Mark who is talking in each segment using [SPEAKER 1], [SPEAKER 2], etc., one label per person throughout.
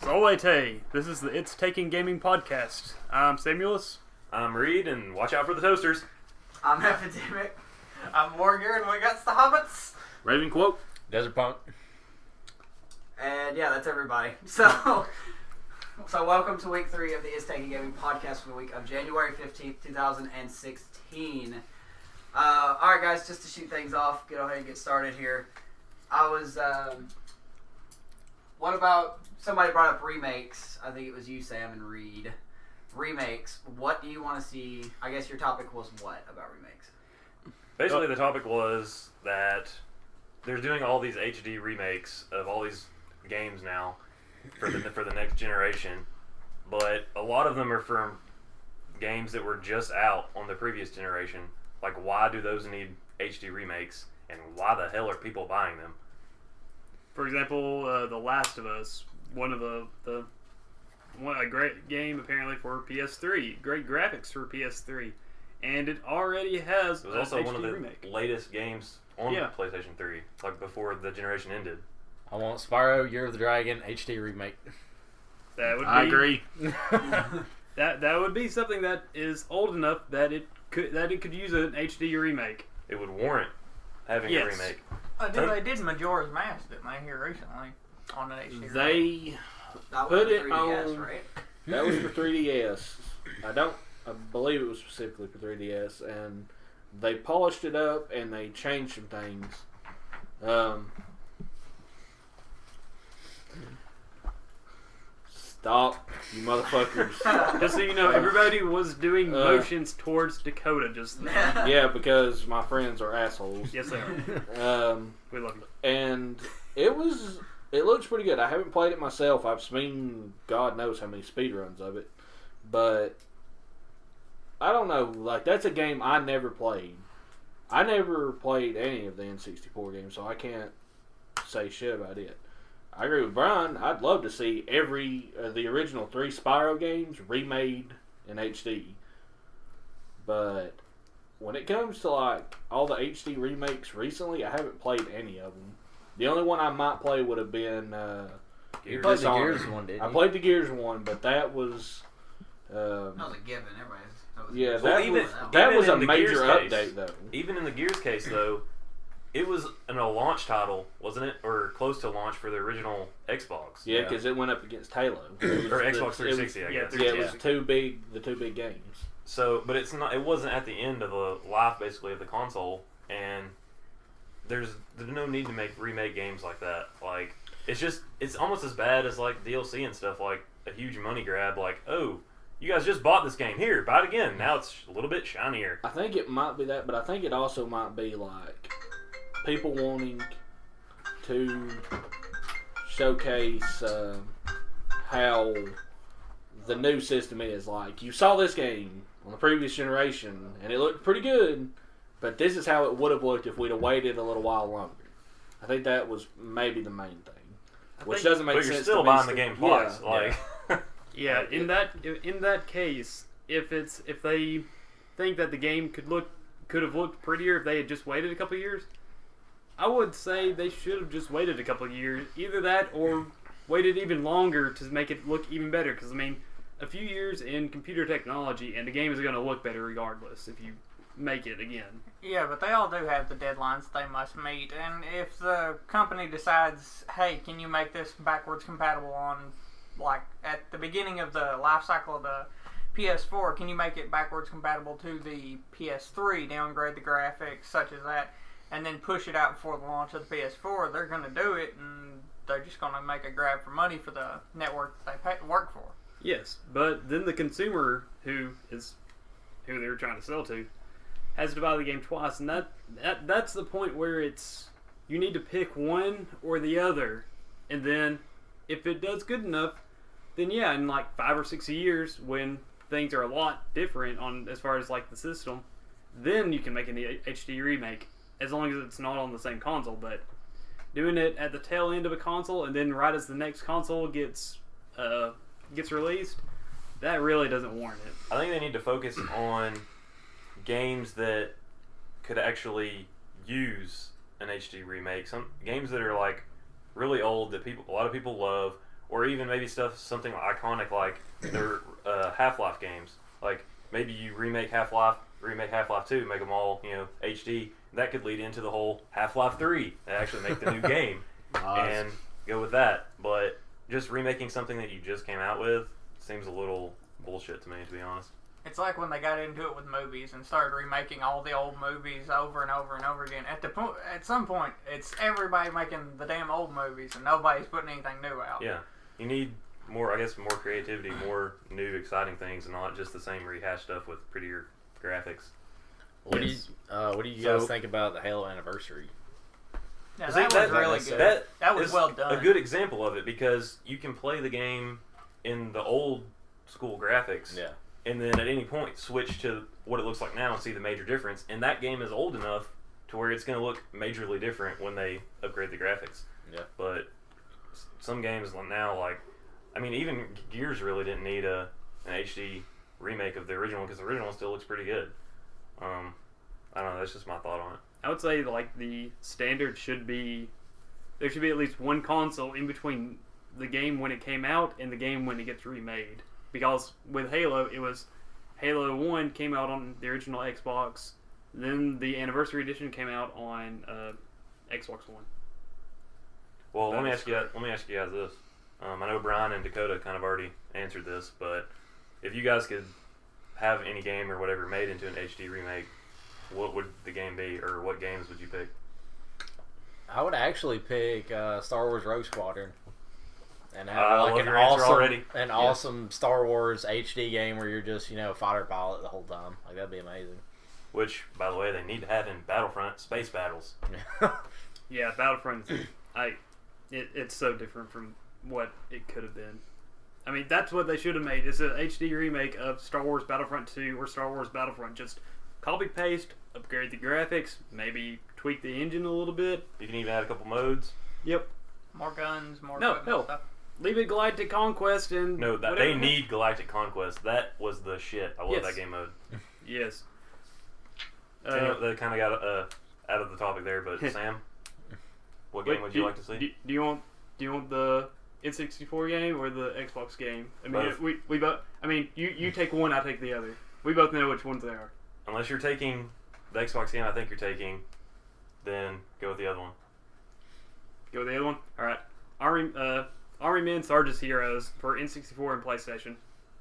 [SPEAKER 1] Solete, this is the It's Taking Gaming podcast. I'm Samuelus.
[SPEAKER 2] I'm Reed, and watch out for the toasters.
[SPEAKER 3] I'm Epidemic. I'm Morgan, and we got the Hobbits.
[SPEAKER 1] Raven Quote.
[SPEAKER 4] Desert Punk.
[SPEAKER 3] And yeah, that's everybody. So welcome to week 3 of the It's Taking Gaming podcast for the week of January 15th, 2016. Alright guys, just to shoot things off, go ahead and get started here. What about, somebody brought up remakes. I think it was you, Sam, and Reed. Remakes. What do you want to see? I guess your topic was what about remakes?
[SPEAKER 2] Basically, the topic was that they're doing all these HD remakes of all these games now for the next generation, but a lot of them are from games that were just out on the previous generation. Like, why do those need HD remakes, and why the hell are people buying them?
[SPEAKER 1] For example, The Last of Us, a great game apparently for PS3, great graphics for PS3, and it already has.
[SPEAKER 2] It was also
[SPEAKER 1] HD
[SPEAKER 2] one of the
[SPEAKER 1] remake.
[SPEAKER 2] latest games on PlayStation 3, like before the generation ended.
[SPEAKER 4] I want Spyro Year of the Dragon HD remake.
[SPEAKER 1] I
[SPEAKER 5] agree.
[SPEAKER 1] that would be something that is old enough that it could use an HD remake.
[SPEAKER 2] It would warrant having a remake.
[SPEAKER 6] They did Majora's Mask, didn't they, here recently on an HD
[SPEAKER 5] They
[SPEAKER 3] That
[SPEAKER 5] put
[SPEAKER 3] was
[SPEAKER 5] it
[SPEAKER 3] 3DS,
[SPEAKER 5] on.
[SPEAKER 3] right?
[SPEAKER 5] That was for 3DS. I believe it was specifically for 3DS, and they polished it up and they changed some things. Stop, you motherfuckers.
[SPEAKER 1] Just so you know, everybody was doing motions towards Dakota just then.
[SPEAKER 5] Yeah, because my friends are assholes.
[SPEAKER 1] Yes, they are. We love you.
[SPEAKER 5] And it looks pretty good. I haven't played it myself. I've seen God knows how many speedruns of it. But I don't know. Like, that's a game I never played. I never played any of the N64 games, so I can't say shit about it. I agree with Brian. I'd love to see the original 3 Spyro games remade in HD. But when it comes to like all the HD remakes recently, I haven't played any of them. The only one I might play would have been
[SPEAKER 4] You played the
[SPEAKER 5] Dishonored.
[SPEAKER 4] Gears one, didn't
[SPEAKER 5] I
[SPEAKER 4] you?
[SPEAKER 5] played the Gears one, but that was
[SPEAKER 3] That was a given.
[SPEAKER 5] yeah,
[SPEAKER 3] Everybody's.
[SPEAKER 5] that was a
[SPEAKER 2] in the
[SPEAKER 5] major
[SPEAKER 2] Gears case,
[SPEAKER 5] update though.
[SPEAKER 2] Even in the Gears case, though, it was a launch title, wasn't it? Or close to launch for the original Xbox.
[SPEAKER 5] Yeah, because it went up against Halo.
[SPEAKER 2] Or Xbox 360, I guess.
[SPEAKER 5] Yeah, it was the two big games.
[SPEAKER 2] So, but it's not. It wasn't at the end of the life, basically, of the console, and there's no need to remake games like that. Like, it's almost as bad as like DLC and stuff, like a huge money grab. Like, oh, you guys just bought this game, here, buy it again. Now it's a little bit shinier.
[SPEAKER 5] I think it might be that, but I think it also might be like people wanting to showcase how the new system is. Like, you saw this game on the previous generation, and it looked pretty good, but this is how it would have looked if we'd have waited a little while longer. I think that was maybe the main thing, which doesn't make
[SPEAKER 2] But
[SPEAKER 5] sense.
[SPEAKER 2] you're still
[SPEAKER 5] to me.
[SPEAKER 2] buying the game twice.
[SPEAKER 5] Yeah,
[SPEAKER 2] like,
[SPEAKER 1] Yeah, in that case, if they think that the game could have looked prettier if they had just waited a couple years, I would say they should have just waited a couple of years. Either that or waited even longer to make it look even better. Because, I mean, a few years in computer technology and the game is going to look better regardless if you make it again.
[SPEAKER 6] Yeah, but they all do have the deadlines they must meet. And if the company decides, hey, can you make this backwards compatible on, like, at the beginning of the life cycle of the PS4, can you make it backwards compatible to the PS3, downgrade the graphics, such as that, and then push it out before the launch of the PS4, they're going to do it, and they're just going to make a grab for money for the network that they work for.
[SPEAKER 1] Yes, but then the consumer, who they're trying to sell to, has to buy the game twice, and that's the point where you need to pick one or the other, and then if it does good enough, then yeah, in like 5 or 6 years when things are a lot different on as far as like the system, then you can make an HD remake, as long as it's not on the same console. But doing it at the tail end of a console and then right as the next console gets released, that really doesn't warrant it.
[SPEAKER 2] I think they need to focus on games that could actually use an HD remake. Some games that are like really old that a lot of people love, or even maybe something iconic like their Half-Life games. Like maybe you remake Half-Life 2, make them all HD. That could lead into the whole Half-Life 3 and actually make the new game and go with that. But just remaking something that you just came out with seems a little bullshit to me, to be honest.
[SPEAKER 6] It's like when they got into it with movies and started remaking all the old movies over and over and over again. At some point, it's everybody making the damn old movies and nobody's putting anything new out.
[SPEAKER 2] Yeah, you need more creativity, more new, exciting things, and not just the same rehashed stuff with prettier graphics.
[SPEAKER 4] What do you guys think about the Halo anniversary?
[SPEAKER 6] Yeah,
[SPEAKER 2] See,
[SPEAKER 6] that was really good. That was well done.
[SPEAKER 2] A good example of it because you can play the game in the old school graphics.
[SPEAKER 4] Yeah.
[SPEAKER 2] And then at any point switch to what it looks like now and see the major difference. And that game is old enough to where it's going to look majorly different when they upgrade the graphics.
[SPEAKER 4] Yeah.
[SPEAKER 2] But some games now, even Gears really didn't need an HD remake of the original because the original one still looks pretty good. I don't know. That's just my thought on it.
[SPEAKER 1] I would say the standard should be there should be at least one console in between the game when it came out and the game when it gets remade. Because with Halo, it was Halo 1 came out on the original Xbox, then the Anniversary Edition came out on Xbox One.
[SPEAKER 2] Well, let me ask you guys this. I know Brian and Dakota kind of already answered this, but if you guys could have any game or whatever made into an HD remake, what would the game be, or what games would you pick?
[SPEAKER 4] I would actually pick Star Wars Rogue Squadron. And have
[SPEAKER 2] I love
[SPEAKER 4] an
[SPEAKER 2] your answer
[SPEAKER 4] awesome,
[SPEAKER 2] already.
[SPEAKER 4] Awesome Star Wars HD game where you're just, fighter pilot the whole time. Like, that'd be amazing.
[SPEAKER 2] Which, by the way, they need to have in Battlefront space battles.
[SPEAKER 1] Yeah, Battlefront. It's so different from what it could have been. I mean, that's what they should have made. It's an HD remake of Star Wars Battlefront 2 or Star Wars Battlefront. Just copy paste, upgrade the graphics, maybe tweak the engine a little bit.
[SPEAKER 2] You can even add a couple modes.
[SPEAKER 1] Yep.
[SPEAKER 6] More guns, more
[SPEAKER 1] No,
[SPEAKER 6] equipment
[SPEAKER 1] no.
[SPEAKER 6] stuff.
[SPEAKER 1] Leave it Galactic Conquest and
[SPEAKER 2] No, they
[SPEAKER 1] whatever.
[SPEAKER 2] need Galactic Conquest. That was the shit. I love
[SPEAKER 1] Yes.
[SPEAKER 2] that game mode.
[SPEAKER 1] Yes.
[SPEAKER 2] They kind of got out of the topic there, but Sam, what game would you like to see?
[SPEAKER 1] Do you want the N64 game or the Xbox game? I mean,
[SPEAKER 2] Both.
[SPEAKER 1] we both. I mean, you take one, I take the other. We both know which ones they are.
[SPEAKER 2] Unless you're taking the Xbox game, I think you're taking, then go with the other one.
[SPEAKER 1] Go with the other one. All right. Army Men Sarge's Heroes for N64 and PlayStation.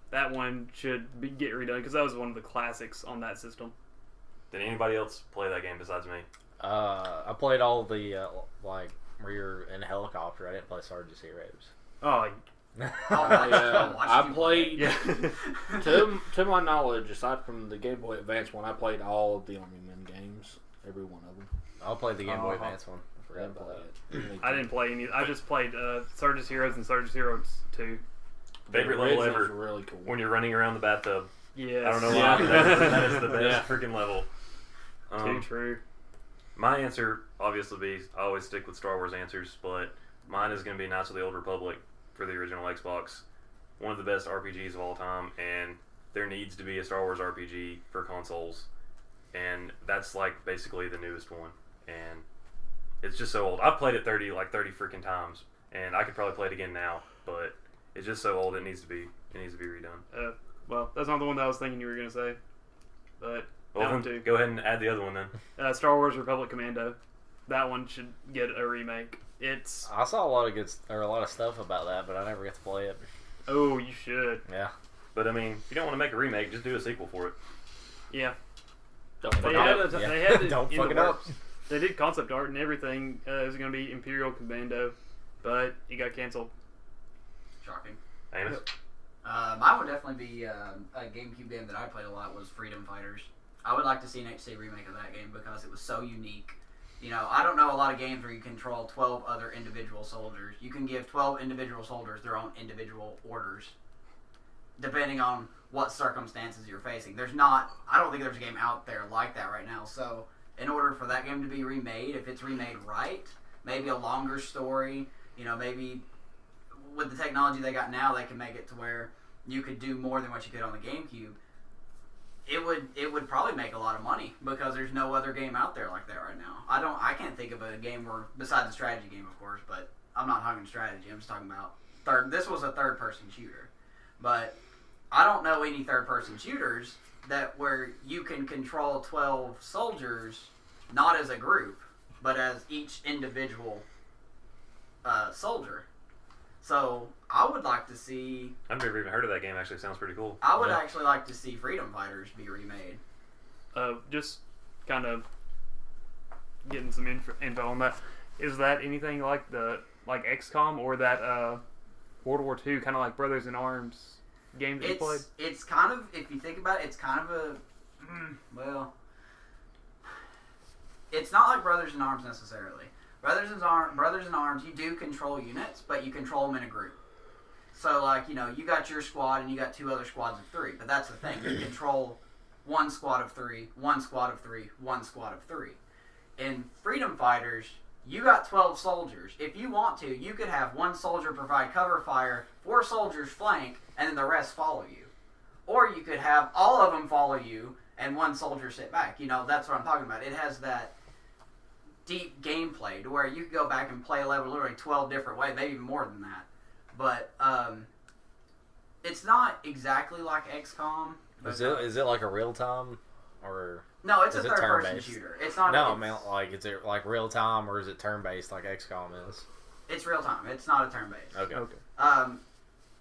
[SPEAKER 1] That one should get redone because that was one of the classics on that system.
[SPEAKER 2] Did anybody else play that game besides me?
[SPEAKER 4] I played all the, where you're in a helicopter. I didn't play Sarge's Heroes.
[SPEAKER 1] Oh,
[SPEAKER 5] I played.
[SPEAKER 1] yeah.
[SPEAKER 5] To my knowledge, aside from the Game Boy Advance one, I played all of the Army Men games. Every one of them.
[SPEAKER 4] I'll play the Game Boy Advance one. I forgot about that.
[SPEAKER 1] I didn't play any. I just played Sarge's Heroes and Sarge's Heroes 2.
[SPEAKER 2] Favorite
[SPEAKER 5] The
[SPEAKER 2] level
[SPEAKER 5] originals
[SPEAKER 2] ever
[SPEAKER 5] were really cool.
[SPEAKER 2] when you're running around the bathtub.
[SPEAKER 1] Yes.
[SPEAKER 2] I don't know
[SPEAKER 5] Yeah.
[SPEAKER 2] why. That is the best
[SPEAKER 5] Yeah.
[SPEAKER 2] freaking level.
[SPEAKER 1] Too true.
[SPEAKER 2] My answer obviously be I always stick with Star Wars answers, but mine is going to be Knights of the Old Republic for the original Xbox. One of the best RPGs of all time, and there needs to be a Star Wars RPG for consoles, and that's like basically the newest one, and it's just so old. I've played it 30 freaking times, and I could probably play it again now, but it's just so old it needs to be redone.
[SPEAKER 1] Well, that's not the one that I was thinking you were going to say. But that one too.
[SPEAKER 2] Go ahead and add the other one then.
[SPEAKER 1] Star Wars Republic Commando. That one should get a remake. It's
[SPEAKER 4] I saw a lot of stuff about that, but I never got to play it.
[SPEAKER 1] oh, you should.
[SPEAKER 4] Yeah.
[SPEAKER 2] But I mean, if you don't want to make a remake, just do a sequel for it.
[SPEAKER 1] Yeah.
[SPEAKER 5] Don't
[SPEAKER 1] They
[SPEAKER 5] fuck
[SPEAKER 1] had,
[SPEAKER 5] up.
[SPEAKER 1] they had it
[SPEAKER 4] Don't
[SPEAKER 1] in
[SPEAKER 4] fuck
[SPEAKER 1] the
[SPEAKER 4] it up.
[SPEAKER 1] works. They did concept art and everything. It was going to be Imperial Commando, but it got canceled.
[SPEAKER 3] Shocking.
[SPEAKER 2] Amos?
[SPEAKER 3] Mine would definitely be a GameCube game that I played a lot was Freedom Fighters. I would like to see an HD remake of that game because it was so unique. You know, I don't know a lot of games where you control 12 other individual soldiers. You can give 12 individual soldiers their own individual orders, depending on what circumstances you're facing. I don't think there's a game out there like that right now. So, in order for that game to be remade, if it's remade right, maybe a longer story, maybe with the technology they got now, they can make it to where you could do more than what you could on the GameCube. It would probably make a lot of money because there's no other game out there like that right now. I can't think of a game where, besides a strategy game, of course, but I'm not talking strategy. I'm just talking about This was a third-person shooter, but I don't know any third-person shooters that where you can control 12 soldiers, not as a group, but as each individual soldier. So I would like to see.
[SPEAKER 2] I've never even heard of that game. Actually, sounds pretty cool.
[SPEAKER 3] I would actually like to see Freedom Fighters be remade.
[SPEAKER 1] Just kind of getting some info on that. Is that anything like XCOM or that World War II, kind of like Brothers in Arms game that you played?
[SPEAKER 3] It's kind of, if you think about it, it's kind of a well. It's not like Brothers in Arms necessarily. Brothers in Arms, you do control units, but you control them in a group. So, like, you know, you got your squad and you got 2 other squads of 3. But that's the thing. You control 1 squad of 3, 1 squad of 3, 1 squad of 3. In Freedom Fighters, you got 12 soldiers. If you want to, you could have 1 soldier provide cover fire, 4 soldiers flank, and then the rest follow you. Or you could have all of them follow you and 1 soldier sit back. You know, that's what I'm talking about. It has that deep gameplay to where you could go back and play a level literally 12 different ways, maybe more than that. But it's not exactly like XCOM.
[SPEAKER 4] Is it like a real time or?
[SPEAKER 3] No, it's
[SPEAKER 4] is
[SPEAKER 3] a
[SPEAKER 4] it
[SPEAKER 3] third-person
[SPEAKER 4] turn-based?
[SPEAKER 3] shooter. It's not.
[SPEAKER 4] No, I mean, like, is it like real time or is it turn based like XCOM is?
[SPEAKER 3] It's real time. It's not a turn-based.
[SPEAKER 4] Okay.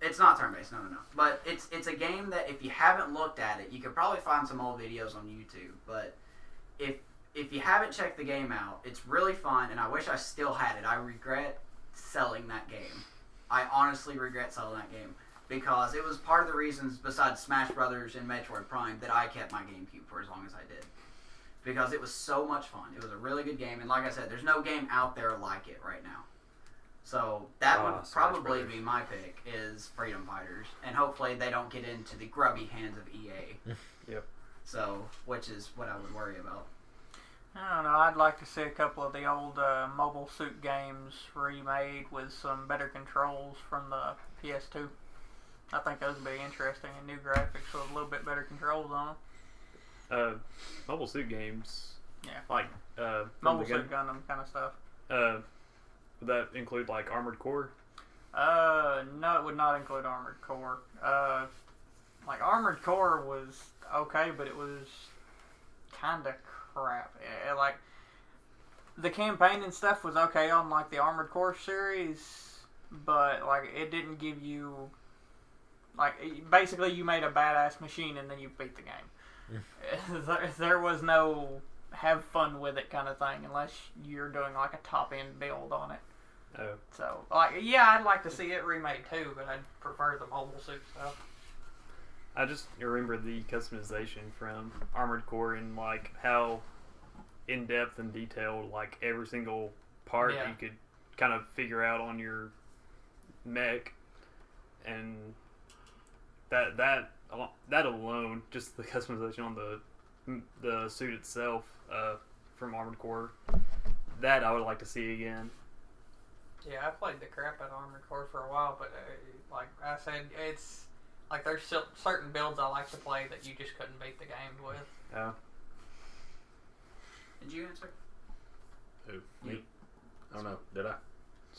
[SPEAKER 3] It's not turn-based. No. But it's a game that if you haven't looked at it, you could probably find some old videos on YouTube. But if you haven't checked the game out, it's really fun, and I wish I still had it. I regret selling that game. I honestly regret selling that game because it was part of the reasons, besides Smash Brothers and Metroid Prime, that I kept my GameCube for as long as I did. Because it was so much fun. It was a really good game, and like I said, there's no game out there like it right now. So that would probably be my pick, is Freedom Fighters, and hopefully they don't get into the grubby hands of EA.
[SPEAKER 1] Yep.
[SPEAKER 3] So, which is what I would worry about.
[SPEAKER 6] I don't know. I'd like to see a couple of the old Mobile Suit games remade with some better controls from the PS2. I think those would be interesting and new graphics with a little bit better controls on them.
[SPEAKER 1] Mobile Suit games.
[SPEAKER 6] Yeah.
[SPEAKER 1] Like
[SPEAKER 6] Mobile Suit Gundam kind of stuff.
[SPEAKER 1] Would that include like Armored Core?
[SPEAKER 6] No, it would not include Armored Core. Like Armored Core was okay, but it was kind of crap. Like the campaign and stuff was okay on like the Armored Core series, but like it didn't give you like basically you made a badass machine and then you beat the game. There was no have fun with it kind of thing unless you're doing like a top end build on it.
[SPEAKER 1] Oh.
[SPEAKER 6] So like yeah, I'd like to see it remade too, but I'd prefer the Mobile Suit stuff.
[SPEAKER 1] I just remember the customization from Armored Core and like how in depth and detailed like every single part you could kind of figure out on your mech, and that alone, just the customization on the suit itself from Armored Core, that I would like to see again.
[SPEAKER 6] Yeah, I played the crap out of Armored Core for a while, but like I said, it's like there's certain builds I like to play that you just couldn't beat the game with.
[SPEAKER 1] Yeah.
[SPEAKER 3] Did you answer?
[SPEAKER 5] Who? Me? I don't know. Did I?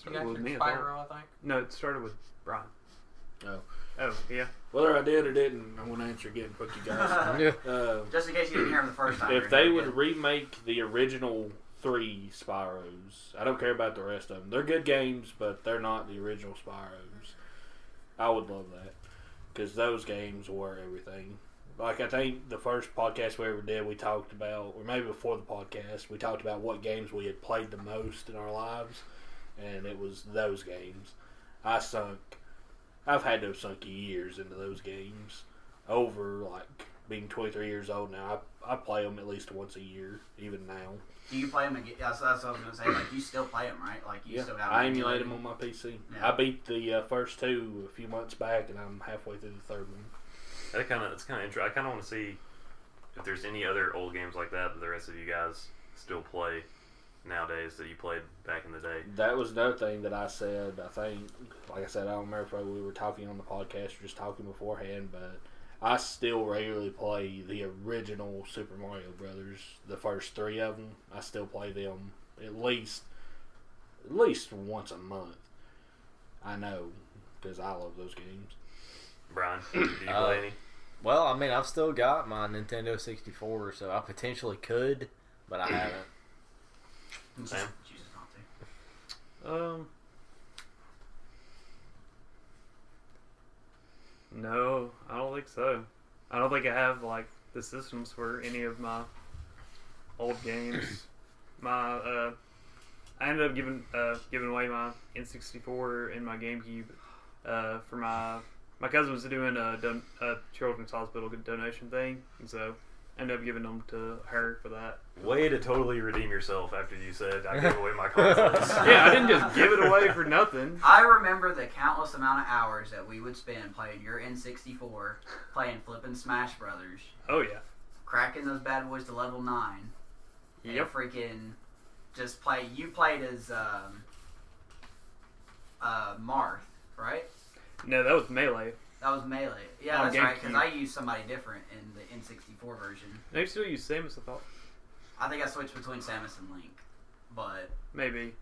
[SPEAKER 6] You answered Spyro, I think.
[SPEAKER 1] No, it started with Brian. Oh, yeah.
[SPEAKER 5] Whether I did or didn't, I'm going to answer again. Fuck you guys.
[SPEAKER 3] Just in case you didn't hear him the first time.
[SPEAKER 5] If they would remake the original 3 Spyros, I don't care about the rest of them. They're good games, but they're not the original Spyros. I would love that. Because those games were everything. Like, I think the first podcast we ever did, we talked about, or maybe before the podcast, we talked about what games we had played the most in our lives, and it was those games. I've had to have sunk years into those games. Over, like, being 23 years old now, I play them at least once a year, even now.
[SPEAKER 3] Do you play them again? That's what I was going to say. Like, you still play them, right? Like, you still got
[SPEAKER 5] I emulate them on my PC.
[SPEAKER 3] Yeah.
[SPEAKER 5] I beat the first 2 a few months back, and I'm halfway through the third one.
[SPEAKER 2] It's kind of interesting. I kind of want to see if there's any other old games like that the rest of you guys still play nowadays that you played back in the day.
[SPEAKER 5] That was another thing that I said. I think, like I said, I don't remember if we were talking on the podcast or just talking beforehand, but I still regularly play the original Super Mario Brothers, the first 3 of them. I still play them at least once a month. I know because I love those games.
[SPEAKER 2] Brian, do you play any?
[SPEAKER 4] Well, I mean, I've still got my Nintendo 64, so I potentially could, but I haven't.
[SPEAKER 2] Sam?
[SPEAKER 3] Jesus, not to.
[SPEAKER 1] No, I don't think so. I don't think I have like the systems for any of my old games. I ended up giving away my N64 and my GameCube for my cousin was doing a children's hospital donation thing, and so I ended up giving them to her for that.
[SPEAKER 2] Way to totally redeem yourself after you said I gave away my consoles.
[SPEAKER 1] Yeah, I didn't just give it away for nothing.
[SPEAKER 3] I remember the countless amount of hours that we would spend playing your N64, playing flipping Smash Brothers,
[SPEAKER 1] Oh yeah.
[SPEAKER 3] cracking those bad boys to level 9. And
[SPEAKER 1] Yep.
[SPEAKER 3] freaking just play. You played as Marth, right?
[SPEAKER 1] No, that was Melee.
[SPEAKER 3] That was Melee. Yeah,
[SPEAKER 1] On
[SPEAKER 3] that's right. Because
[SPEAKER 1] GameCube.
[SPEAKER 3] I used somebody different in the N64 version.
[SPEAKER 1] They still use Samus, I thought.
[SPEAKER 3] I think I switched between Samus and Link. But
[SPEAKER 1] Maybe.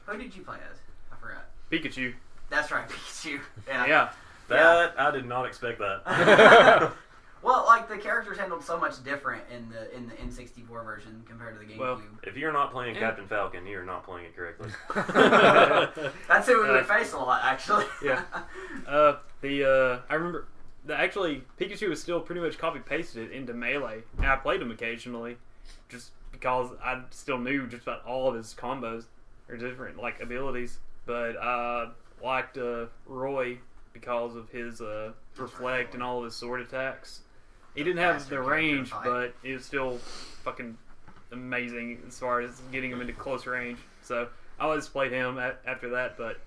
[SPEAKER 3] who did you play as? I forgot.
[SPEAKER 1] Pikachu.
[SPEAKER 3] That's right, Pikachu. Yeah.
[SPEAKER 1] Yeah.
[SPEAKER 2] That I did not expect that.
[SPEAKER 3] Well, like the characters handled so much different in the N64 version compared to the GameCube.
[SPEAKER 1] Well,
[SPEAKER 2] If you're not playing Captain Falcon, you're not playing it correctly.
[SPEAKER 3] That's who we would face a lot, actually.
[SPEAKER 1] Yeah. I remember actually Pikachu was still pretty much copy pasted into Melee, and I played him occasionally, just because I still knew just about all of his combos or different like abilities. But I liked Roy because of his reflect and all of his sword attacks. He didn't have
[SPEAKER 3] Faster
[SPEAKER 1] the
[SPEAKER 3] character
[SPEAKER 1] range,
[SPEAKER 3] fight.
[SPEAKER 1] but it was still fucking amazing as far as getting him into close range. So I always played him after that, but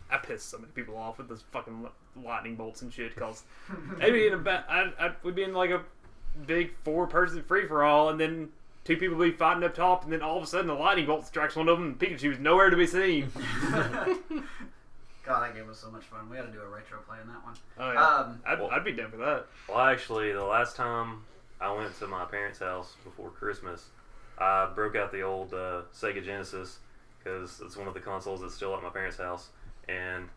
[SPEAKER 1] I pissed so many people off with those fucking lightning bolts and shit. Cause maybe I would be in like a big 4-person free for all, and then 2 people would be fighting up top, and then all of a sudden the lightning bolt strikes one of them, and Pikachu was nowhere to be seen.
[SPEAKER 3] God, that game was so much fun. We had to do a retro play on that one.
[SPEAKER 1] Oh yeah,
[SPEAKER 2] Well-
[SPEAKER 1] I'd be down for that.
[SPEAKER 2] Well, actually, the last time I went to my parents' house before Christmas, I broke out the old Sega Genesis because it's one of the consoles that's still at my parents' house, and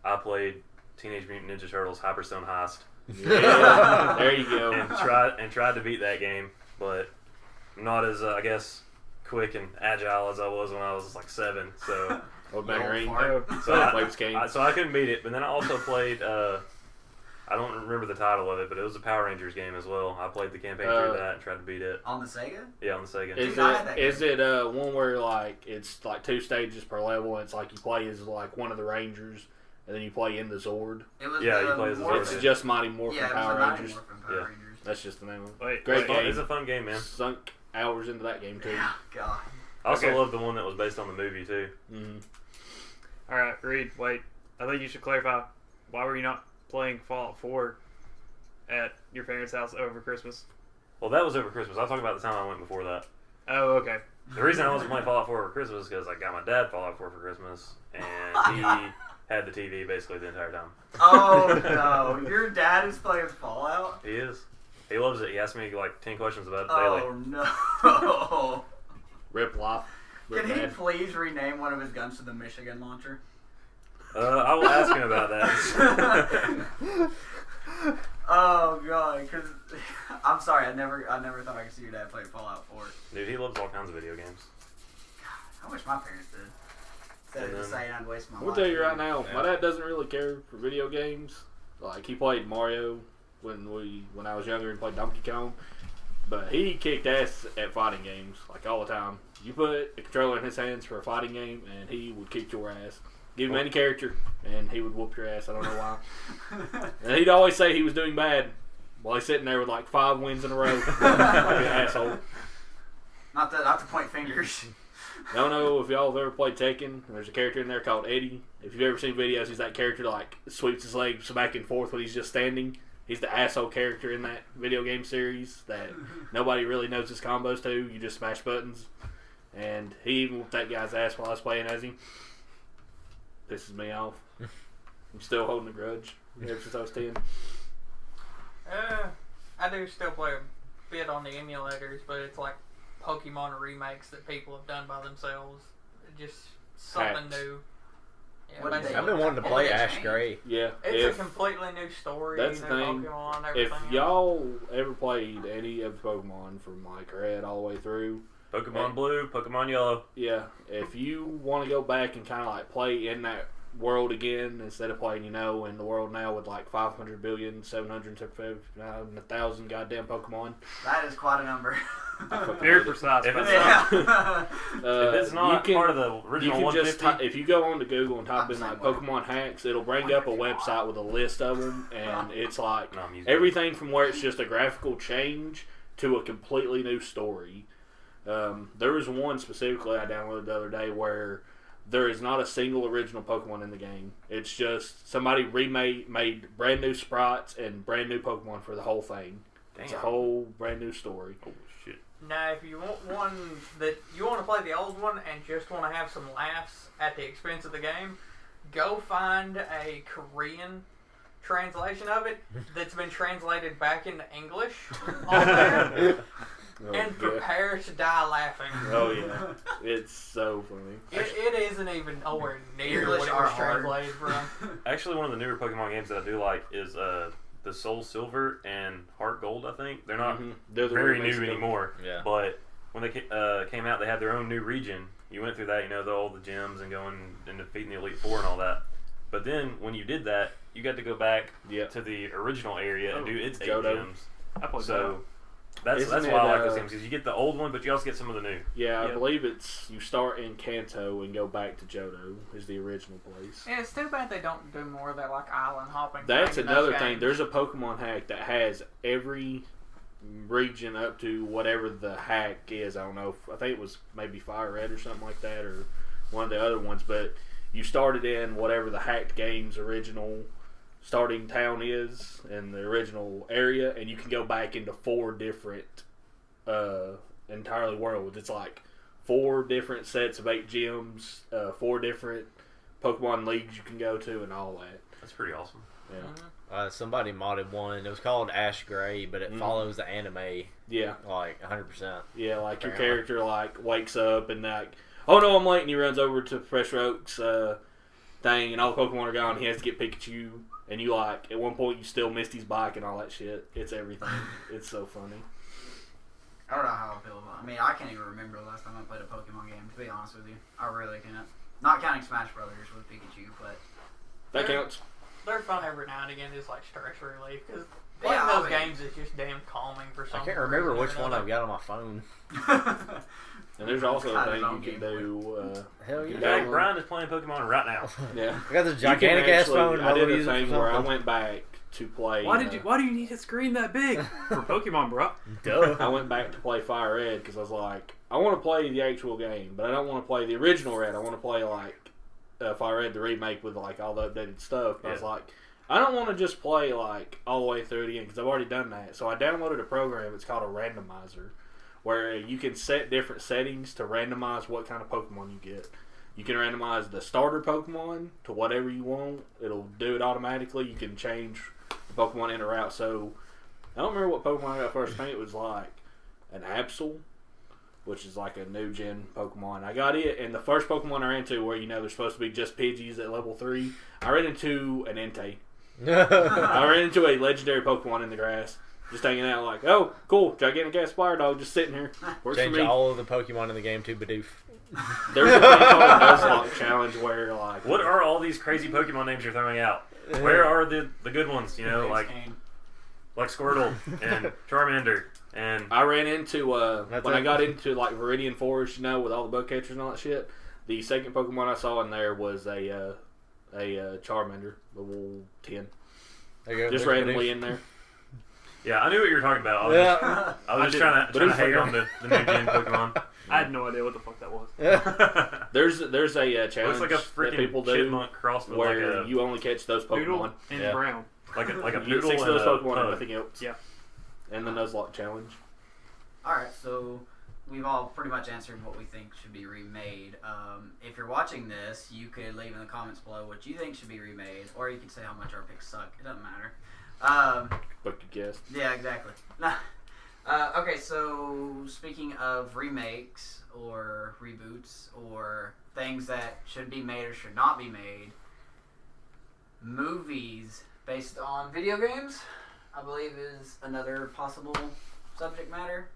[SPEAKER 2] I played Teenage Mutant Ninja Turtles Hyperstone Heist
[SPEAKER 5] Yeah, there you go.
[SPEAKER 2] and tried to beat that game, but not as I guess quick and agile as I was when I was like 7. So
[SPEAKER 5] Old Man Green.
[SPEAKER 3] Fart.
[SPEAKER 5] Waves game.
[SPEAKER 2] so I couldn't beat it. But then I also played. I don't remember the title of it, but it was a Power Rangers game as well. I played the campaign through that and tried to beat it.
[SPEAKER 3] On the Sega?
[SPEAKER 2] Yeah, on the Sega.
[SPEAKER 5] Is
[SPEAKER 3] Dude, I had that
[SPEAKER 5] it one where like it's like 2 stages per level? And it's like you play as like one of the Rangers, and then you play in the Zord.
[SPEAKER 3] It was
[SPEAKER 2] Yeah,
[SPEAKER 3] the
[SPEAKER 2] you play as a
[SPEAKER 3] Morphin-
[SPEAKER 2] Zord.
[SPEAKER 5] It's just Mighty Morphin
[SPEAKER 3] Yeah, it was
[SPEAKER 5] Power
[SPEAKER 3] the Mighty
[SPEAKER 5] Rangers.
[SPEAKER 3] Morphin Power
[SPEAKER 2] Yeah.
[SPEAKER 3] Rangers.
[SPEAKER 5] That's just the name of it.
[SPEAKER 1] Wait,
[SPEAKER 5] Great
[SPEAKER 1] wait,
[SPEAKER 5] game.
[SPEAKER 2] It's a fun game, man.
[SPEAKER 5] Sunk hours into that game too.
[SPEAKER 3] Yeah, God.
[SPEAKER 2] I also
[SPEAKER 1] Okay.
[SPEAKER 2] love the one that was based on the movie too.
[SPEAKER 5] Mm-hmm.
[SPEAKER 1] All right, Reed. Wait, I think you should clarify. Why were you not playing Fallout 4 at your parents' house over Christmas?
[SPEAKER 2] Well, that was over Christmas. I'll talk about the time I went before that.
[SPEAKER 1] Oh, okay.
[SPEAKER 2] The reason I wasn't playing Fallout 4 over Christmas is because I got my dad Fallout 4 for Christmas, and he had the TV basically the entire time.
[SPEAKER 3] Oh no, your dad is playing Fallout?
[SPEAKER 2] He is. He loves it. He asks me like 10 questions about it daily.
[SPEAKER 3] Oh no.
[SPEAKER 5] Rip life. Rip
[SPEAKER 3] Can he
[SPEAKER 5] Dad.
[SPEAKER 3] please rename one of his guns to the Michigan launcher?
[SPEAKER 2] I will ask him about that.
[SPEAKER 3] Oh god, because I'm sorry, I never thought I could see your dad play Fallout 4.
[SPEAKER 2] Dude, he loves all kinds of video games.
[SPEAKER 3] I wish my parents did. Instead of just
[SPEAKER 2] And then-
[SPEAKER 3] saying I'd waste my
[SPEAKER 5] I'm
[SPEAKER 3] life.
[SPEAKER 5] gonna tell you right now,
[SPEAKER 2] Yeah.
[SPEAKER 5] my dad doesn't really care for video games. Like he played Mario when I was younger and played Donkey Kong, but he kicked ass at fighting games like all the time. You put a controller in his hands for a fighting game, and he would kick your ass. Give him any character, and he would whoop your ass. I don't know why. And he'd always say he was doing bad while he's sitting there with like 5 wins in a row. Like an asshole.
[SPEAKER 3] Not to point fingers.
[SPEAKER 5] I don't know if y'all have ever played Tekken. And there's a character in there called Eddie. If you've ever seen videos, he's that character that like sweeps his legs back and forth when he's just standing. He's the asshole character in that video game series that nobody really knows his combos to. You just smash buttons. And he even whooped that guy's ass while I was playing as him. Pisses me off. I'm still holding a grudge ever since I was 10.
[SPEAKER 6] I do still play a bit on the emulators, but it's like Pokemon remakes that people have done by themselves. Just something
[SPEAKER 5] Hacks.
[SPEAKER 6] new. Yeah,
[SPEAKER 3] What did they-
[SPEAKER 4] I've been wanting to
[SPEAKER 3] what
[SPEAKER 4] play
[SPEAKER 3] did they
[SPEAKER 4] Ash
[SPEAKER 3] change?
[SPEAKER 4] Gray.
[SPEAKER 5] Yeah,
[SPEAKER 6] It's a completely new story.
[SPEAKER 5] That's
[SPEAKER 6] new
[SPEAKER 5] the thing.
[SPEAKER 6] Pokemon,
[SPEAKER 5] if
[SPEAKER 6] everything.
[SPEAKER 5] y'all ever played any of the Pokemon from like Red all the way through,
[SPEAKER 2] Pokemon Blue, Pokemon Yellow.
[SPEAKER 5] yeah, if you want to go back and kind of like play in that world again instead of playing, in the world now with like 500 billion, 700,000 goddamn Pokemon.
[SPEAKER 3] That is quite a number.
[SPEAKER 1] Very precise.
[SPEAKER 2] If it's
[SPEAKER 3] Yeah.
[SPEAKER 2] If it's not part of the
[SPEAKER 5] You
[SPEAKER 2] original
[SPEAKER 5] can just
[SPEAKER 2] 150,
[SPEAKER 5] if you go on to Google and type
[SPEAKER 3] I'm
[SPEAKER 5] in like
[SPEAKER 3] saying
[SPEAKER 5] Pokemon hacks, it'll bring up a website with a list of them, and it's like
[SPEAKER 2] no, I'm using
[SPEAKER 5] everything from where it's just a graphical change to a completely new story. There was one specifically I downloaded the other day where there is not a single original Pokemon in the game. It's just somebody made brand new sprites and brand new Pokemon for the whole thing.
[SPEAKER 2] Damn.
[SPEAKER 5] It's a whole brand new story.
[SPEAKER 2] Oh shit!
[SPEAKER 6] Now, if you want one that you want to play the old one and just want to have some laughs at the expense of the game, go find a Korean translation of it that's been translated back into English on there,
[SPEAKER 5] Oh,
[SPEAKER 6] and
[SPEAKER 5] yeah.
[SPEAKER 6] prepare to die laughing.
[SPEAKER 5] Oh yeah, it's so funny.
[SPEAKER 6] It isn't even nowhere near
[SPEAKER 3] English
[SPEAKER 6] what it
[SPEAKER 3] are
[SPEAKER 6] was
[SPEAKER 3] hard.
[SPEAKER 6] translated from.
[SPEAKER 2] Actually, one of the newer Pokemon games that I do like is the Soul Silver and Heart Gold. I think they're not
[SPEAKER 5] They're the
[SPEAKER 2] very
[SPEAKER 5] remakes
[SPEAKER 2] new
[SPEAKER 5] of them.
[SPEAKER 2] anymore.
[SPEAKER 4] Yeah.
[SPEAKER 2] But when they came out, they had their own new region. You went through that, all the gyms and going and defeating the Elite Four and all that. But then when you did that, you got to go back
[SPEAKER 5] Yep.
[SPEAKER 2] to the original area and do its 8
[SPEAKER 5] Johto.
[SPEAKER 2] gyms.
[SPEAKER 1] I played
[SPEAKER 2] So that's
[SPEAKER 5] Isn't
[SPEAKER 2] why I
[SPEAKER 5] it,
[SPEAKER 2] like those games, because you get the old one, but you also get some of the new.
[SPEAKER 5] Yeah, I
[SPEAKER 1] Yep.
[SPEAKER 5] believe it's you start in Kanto and go back to Johto is the original place.
[SPEAKER 6] Yeah, it's too bad they don't do more of that like island hopping.
[SPEAKER 5] That's
[SPEAKER 6] thing in those
[SPEAKER 5] another thing.
[SPEAKER 6] games.
[SPEAKER 5] There's a Pokemon hack that has every region up to whatever the hack is. I don't know. I think it was maybe Fire Red or something like that, or one of the other ones. But you started in whatever the hacked game's original starting town is in the original area, and you can go back into 4 different entirely worlds. It's like 4 different sets of 8 gyms, 4 different Pokemon leagues you can go to, and all that.
[SPEAKER 2] That's pretty awesome.
[SPEAKER 5] Yeah.
[SPEAKER 4] Somebody modded one. It was called Ash Gray, but it
[SPEAKER 5] Mhm.
[SPEAKER 4] follows the anime
[SPEAKER 5] Yeah.
[SPEAKER 4] like 100%.
[SPEAKER 5] Yeah, like your
[SPEAKER 4] Apparently.
[SPEAKER 5] character like wakes up and like, oh no, I'm late, and he runs over to Professor Oak's thing, and all the Pokemon are gone. He has to get Pikachu, and you like at one point you still missed his bike and all that shit. It's everything. It's so funny.
[SPEAKER 3] I don't know how I feel about it. I mean, I can't even remember the last time I played a Pokemon game, to be honest with you. I really can't. Not counting Smash Brothers with Pikachu, but...
[SPEAKER 5] That
[SPEAKER 6] They're-
[SPEAKER 5] counts.
[SPEAKER 6] They're fun every now and again, just like stress relief. Because playing
[SPEAKER 3] Yeah, I
[SPEAKER 6] those
[SPEAKER 3] mean-
[SPEAKER 6] games is just damn calming for some
[SPEAKER 4] I can't remember
[SPEAKER 6] reason or
[SPEAKER 4] which one
[SPEAKER 6] another.
[SPEAKER 4] I've got on my phone.
[SPEAKER 5] And there's also a
[SPEAKER 3] Kind of
[SPEAKER 5] thing
[SPEAKER 3] long
[SPEAKER 5] you can
[SPEAKER 3] game
[SPEAKER 5] do.
[SPEAKER 4] Hell
[SPEAKER 2] In
[SPEAKER 4] yeah.
[SPEAKER 2] fact, Brian is playing Pokemon right now.
[SPEAKER 5] Yeah.
[SPEAKER 4] I got this
[SPEAKER 5] You can
[SPEAKER 4] gigantic ass
[SPEAKER 5] actually-
[SPEAKER 4] phone.
[SPEAKER 5] I did
[SPEAKER 4] nobody
[SPEAKER 5] a
[SPEAKER 4] uses it
[SPEAKER 5] thing
[SPEAKER 4] for
[SPEAKER 5] where I
[SPEAKER 4] something.
[SPEAKER 5] went back to play.
[SPEAKER 1] Why do you need a screen that big for Pokemon, bro?
[SPEAKER 4] Duh.
[SPEAKER 5] I went back to play Fire Red because I was like, I want to play the actual game, but I don't want to play the original Red. I want to play like Fire Red, the remake with like all the updated stuff. But I was
[SPEAKER 2] Yeah.
[SPEAKER 5] like, I don't want to just play like all the way through it again because I've already done that. So I downloaded a program. It's called a randomizer, where you can set different settings to randomize what kind of Pokemon you get. You can randomize the starter Pokemon to whatever you want. It'll do it automatically. You can change the Pokemon in or out. So I don't remember what Pokemon I got first. I think it was like an Absol, which is like a new gen Pokemon. I got it, and the first Pokemon I ran into where they're supposed to be just Pidgeys at level 3, I ran into an Entei. I ran into a legendary Pokemon in the grass. Just hanging out like, oh, cool, gigantic ass fire dog just sitting here. Works
[SPEAKER 4] Change
[SPEAKER 5] for me.
[SPEAKER 4] all of the Pokemon in the game to Bidoof.
[SPEAKER 5] There's a thing called a Nuzlocke challenge where like...
[SPEAKER 2] What are all these crazy Pokemon names you're throwing out? Where are the good ones? Like Squirtle and Charmander and
[SPEAKER 5] I ran into,
[SPEAKER 4] That's
[SPEAKER 5] when
[SPEAKER 4] it.
[SPEAKER 5] I got into like Viridian Forest, with all the bug catchers and all that shit, the second Pokemon I saw in there was a Charmander, level 10.
[SPEAKER 4] There you go,
[SPEAKER 5] Just
[SPEAKER 4] there's
[SPEAKER 5] randomly
[SPEAKER 4] Bidoof.
[SPEAKER 5] in there.
[SPEAKER 2] yeah, I knew what you were talking about.
[SPEAKER 4] Yeah.
[SPEAKER 2] I was
[SPEAKER 5] I
[SPEAKER 2] just
[SPEAKER 5] did-
[SPEAKER 2] trying
[SPEAKER 5] but
[SPEAKER 2] to
[SPEAKER 5] it's
[SPEAKER 2] hate
[SPEAKER 5] fair.
[SPEAKER 2] on the new gen Pokemon.
[SPEAKER 1] I had no idea what the fuck that was.
[SPEAKER 5] There's a challenge
[SPEAKER 2] Looks like a
[SPEAKER 5] that
[SPEAKER 2] freaking
[SPEAKER 5] people do
[SPEAKER 2] chipmunk crossed with
[SPEAKER 5] where
[SPEAKER 2] like a
[SPEAKER 5] you only catch those Pokemon.
[SPEAKER 1] Noodle and
[SPEAKER 4] Yeah.
[SPEAKER 1] brown.
[SPEAKER 2] like a
[SPEAKER 5] You get
[SPEAKER 2] poodle
[SPEAKER 5] 6 of
[SPEAKER 2] and
[SPEAKER 5] those
[SPEAKER 2] a
[SPEAKER 5] Pokemon and
[SPEAKER 2] pug.
[SPEAKER 5] nothing else.
[SPEAKER 1] Yeah.
[SPEAKER 5] And the Nuzlocke challenge.
[SPEAKER 3] Alright, so we've all pretty much answered what we think should be remade. If you're watching this, you could leave in the comments below what you think should be remade, or you could say how much our picks suck. It doesn't matter.
[SPEAKER 5] But you guessed.
[SPEAKER 3] Yeah, exactly. Okay, so speaking of remakes or reboots or things that should be made or should not be made, movies based on video games, I believe, is another possible subject matter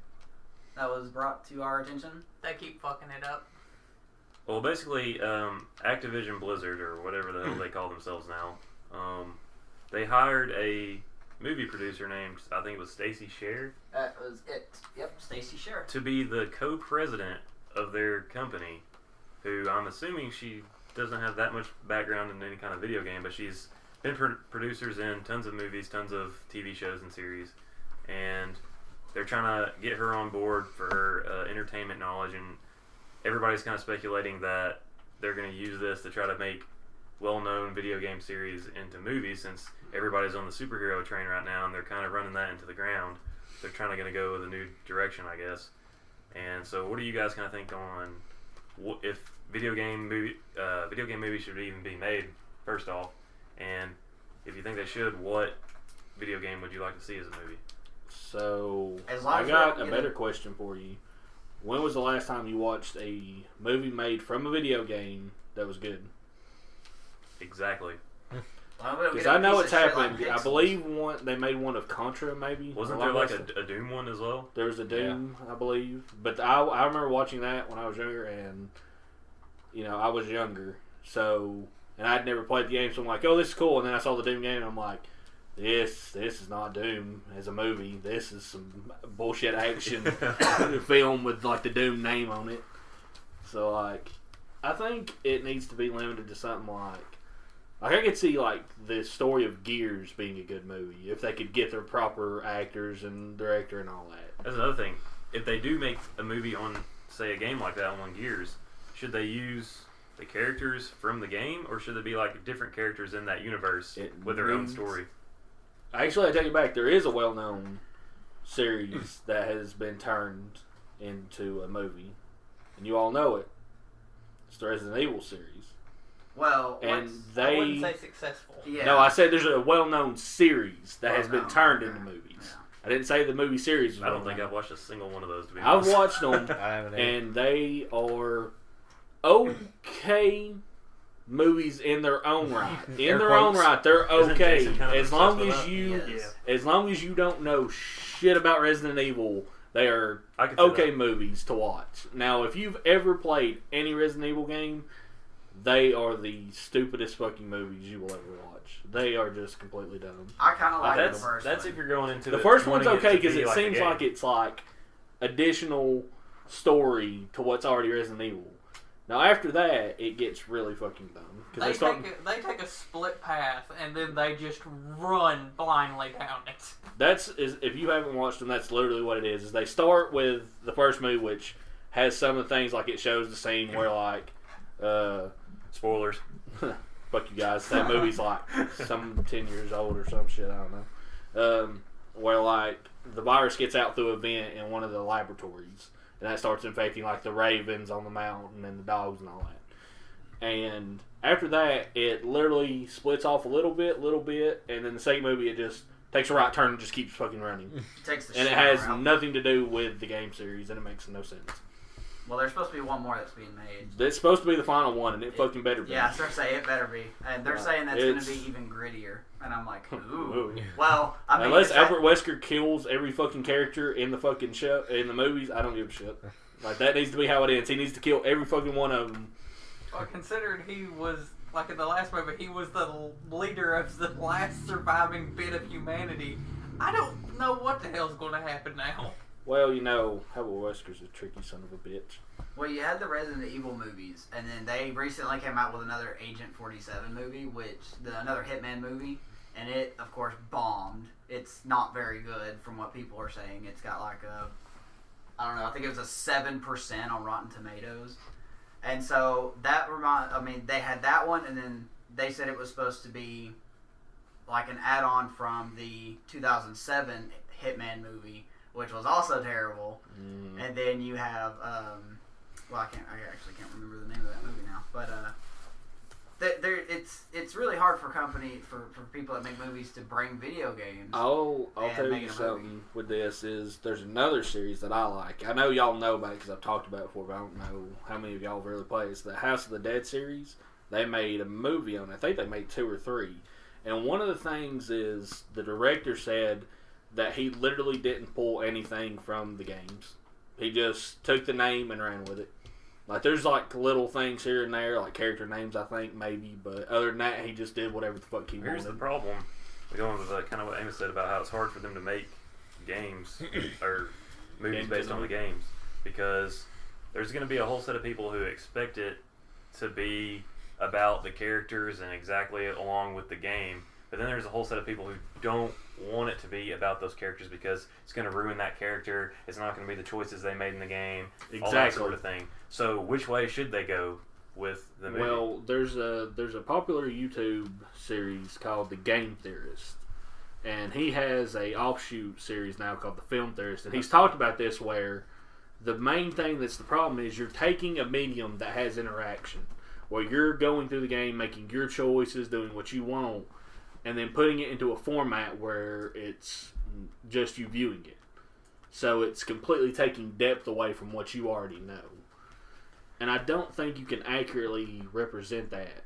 [SPEAKER 3] that was brought to our attention.
[SPEAKER 6] They keep fucking it up.
[SPEAKER 2] Well, basically, Activision Blizzard, or whatever the hell they call themselves now, they hired a movie producer named, I think it was Stacey Sher,
[SPEAKER 3] That was it. Yep, Stacey Sher.
[SPEAKER 2] to be the co-president of their company, who I'm assuming she doesn't have that much background in any kind of video game, but she's been producers in tons of movies, tons of TV shows and series, and they're trying to get her on board for her entertainment knowledge, and everybody's kind of speculating that they're going to use this to try to make well-known video game series into movies, since everybody's on the superhero train right now, and they're kind of running that into the ground. They're trying to go with a new direction, I guess. And so, what do you guys kind of think on if video game movies should even be made? First off, and if you think they should, what video game would you like to see as a movie?
[SPEAKER 5] So,
[SPEAKER 3] As long
[SPEAKER 5] I
[SPEAKER 3] as
[SPEAKER 5] got
[SPEAKER 3] we're-
[SPEAKER 5] a better question for you. When was the last time you watched a movie made from a video game that was good?
[SPEAKER 2] Exactly.
[SPEAKER 5] Because I know it's happened. I believe they made one of Contra, maybe.
[SPEAKER 2] Wasn't there like a Doom one as well?
[SPEAKER 5] There was a Doom, I believe. But I remember watching that when I was younger, and I was younger, so and I'd never played the game, so I'm like, oh, this is cool. And then I saw the Doom game, and I'm like, this is not Doom as a movie. This is some bullshit action film with like the Doom name on it. So like, I think it needs to be limited to something like I could see like the story of Gears being a good movie if they could get their proper actors and director and all that.
[SPEAKER 2] That's another thing. If they do make a movie on, say, a game like that on Gears, should they use the characters from the game, or should they be like different characters in that universe with their own story?
[SPEAKER 5] Actually, I take it back. There is a well-known series that has been turned into a movie, and you all know it. It's the Resident Evil series.
[SPEAKER 3] Well,
[SPEAKER 5] And
[SPEAKER 6] I
[SPEAKER 5] they
[SPEAKER 6] wouldn't say successful.
[SPEAKER 3] yeah.
[SPEAKER 5] No, I said there's a well-known series that has been
[SPEAKER 3] Well-known,
[SPEAKER 5] turned
[SPEAKER 3] okay.
[SPEAKER 5] into movies.
[SPEAKER 3] Yeah.
[SPEAKER 5] I didn't say the movie series was
[SPEAKER 2] I don't think
[SPEAKER 5] well-known.
[SPEAKER 2] I've watched a single one of those, to be
[SPEAKER 5] I've
[SPEAKER 2] honest.
[SPEAKER 5] watched them,
[SPEAKER 4] I haven't either.
[SPEAKER 5] and they are okay movies in their own right. In
[SPEAKER 4] Air
[SPEAKER 5] their own
[SPEAKER 4] quotes.
[SPEAKER 5] right, they're
[SPEAKER 2] Isn't
[SPEAKER 5] okay.
[SPEAKER 2] Jason kind of
[SPEAKER 5] As long
[SPEAKER 2] obsessed
[SPEAKER 5] as
[SPEAKER 2] with
[SPEAKER 5] you,
[SPEAKER 3] Yes.
[SPEAKER 5] as long as you don't know shit about Resident Evil, they are
[SPEAKER 2] I can see
[SPEAKER 5] okay
[SPEAKER 2] that.
[SPEAKER 5] movies to watch. Now, if you've ever played any Resident Evil game, they are the stupidest fucking movies you will ever watch. They are just completely dumb.
[SPEAKER 3] I kind of like the
[SPEAKER 2] That's
[SPEAKER 3] first
[SPEAKER 2] that's
[SPEAKER 3] one.
[SPEAKER 2] if you're going into
[SPEAKER 5] The
[SPEAKER 2] it
[SPEAKER 5] first one's
[SPEAKER 2] wanting
[SPEAKER 5] okay
[SPEAKER 2] to
[SPEAKER 5] because
[SPEAKER 2] be
[SPEAKER 5] it
[SPEAKER 2] like a
[SPEAKER 5] seems
[SPEAKER 2] game.
[SPEAKER 5] like it's like additional story to what's already Resident Evil. Now after that, it gets really fucking dumb
[SPEAKER 6] They
[SPEAKER 5] because
[SPEAKER 6] they take a split path and then they just run blindly down it.
[SPEAKER 5] if you haven't watched them, that's literally what it is. Is they start with the first movie, which has some of the things like it shows the scene where like
[SPEAKER 2] Spoilers.
[SPEAKER 5] fuck you guys, that movie's like some 10 years old or some shit, I don't know. Where like the virus gets out through a vent in one of the laboratories, and that starts infecting like the ravens on the mountain and the dogs and all that. And after that, it literally splits off a little bit, and then the second movie it just takes a right turn and just keeps fucking running.
[SPEAKER 3] Takes the
[SPEAKER 5] And it
[SPEAKER 3] shower
[SPEAKER 5] has
[SPEAKER 3] out.
[SPEAKER 5] nothing to do with the game series, and it makes no sense.
[SPEAKER 3] Well, there's supposed to be one more that's being made.
[SPEAKER 5] It's supposed to be the final one, and it fucking better be.
[SPEAKER 3] Yeah, I was gonna say it better be, and they're saying that's
[SPEAKER 5] It's-
[SPEAKER 3] gonna be even grittier. And I'm like, ooh.
[SPEAKER 5] Ooh.
[SPEAKER 3] Well, I mean,
[SPEAKER 5] Unless
[SPEAKER 3] it's like-
[SPEAKER 5] Albert Wesker kills every fucking character in the fucking show in the movies, I don't give a shit. Like that needs to be how it ends. He needs to kill every fucking one of them.
[SPEAKER 6] Well, considered he was, like in the last movie, he was the leader of the last surviving bit of humanity. I don't know what the hell's going to happen now.
[SPEAKER 5] Well, Albert Wesker's a tricky son of a bitch.
[SPEAKER 3] Well, you had the Resident Evil movies, and then they recently came out with another Agent 47 movie, another Hitman movie, and it, of course, bombed. It's not very good from what people are saying. It's got like I don't know, I think it was a 7% on Rotten Tomatoes. And so they had that one, and then they said it was supposed to be like an add-on from the 2007 Hitman movie, which was also terrible. And then you have, I actually can't remember the name of that movie now, but it's really hard for people that make movies to bring video games.
[SPEAKER 5] I'll
[SPEAKER 3] And
[SPEAKER 5] tell
[SPEAKER 3] make
[SPEAKER 5] you
[SPEAKER 3] it a
[SPEAKER 5] something with this is there's another series that I like. I know y'all know about it because I've talked about it before, but I don't know how many of y'all have really played. It's the House of the Dead series. They made a movie on it. I think they made 2 or 3. And one of the things is the director said that he literally didn't pull anything from the games. He just took the name and ran with it. Like, there's like little things here and there, like character names, I think, maybe. But other than that, he just did whatever the fuck he
[SPEAKER 2] Here's the
[SPEAKER 5] wanted.
[SPEAKER 2] problem. We're going with kind of what Amos said about how it's hard for them to make games or movies
[SPEAKER 5] Games
[SPEAKER 2] based on the
[SPEAKER 5] generally.
[SPEAKER 2] games, because there's going to be a whole set of people who expect it to be about the characters and exactly along with the game, but then there's a whole set of people who don't want it to be about those characters because it's going to ruin that character. It's not going to be the choices they made in the game, all that
[SPEAKER 5] Exactly.
[SPEAKER 2] sort of thing. So which way should they go with the movie?
[SPEAKER 5] Well, there's a popular YouTube series called The Game Theorist, and he has a offshoot series now called The Film Theorist, and he's talked about this where the main thing that's the problem is you're taking a medium that has interaction, where you're going through the game, making your choices, doing what you want, and then putting it into a format where it's just you viewing it. So it's completely taking depth away from what you already know. And I don't think you can accurately represent that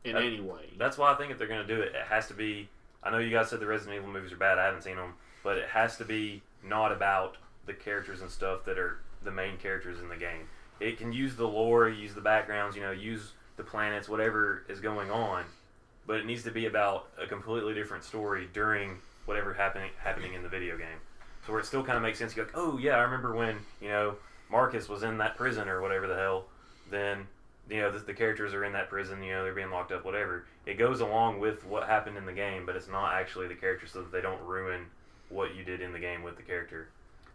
[SPEAKER 5] in any way.
[SPEAKER 2] That's why I think if they're going to do it, it has to be. I know you guys said the Resident Evil movies are bad. I haven't seen them, but it has to be not about the characters and stuff that are the main characters in the game. It can use the lore, use the backgrounds, use the planets, whatever is going on, but it needs to be about a completely different story during whatever happening in the video game. So where it still kind of makes sense. You go, oh yeah, I remember when Marcus was in that prison or whatever the hell. Then the characters are in that prison. They're being locked up, whatever. It goes along with what happened in the game, but it's not actually the character, so that they don't ruin what you did in the game with the character.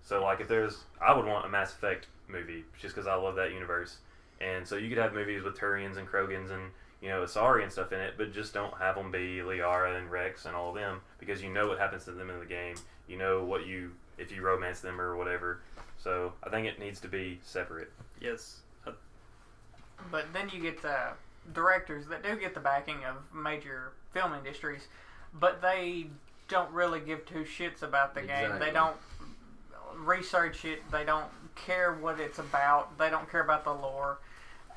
[SPEAKER 2] So like I would want a Mass Effect movie just because I love that universe. And so you could have movies with Turians and Krogans and Asari and stuff in it, but just don't have them be Liara and Rex and all of them, because you know what happens to them in the game. You know if you romance them or whatever. So I think it needs to be separate.
[SPEAKER 1] Yes.
[SPEAKER 6] But then you get the directors that do get the backing of major film industries, but they don't really give two shits about the game.
[SPEAKER 5] Exactly.
[SPEAKER 6] They don't research it. They don't care what it's about. They don't care about the lore.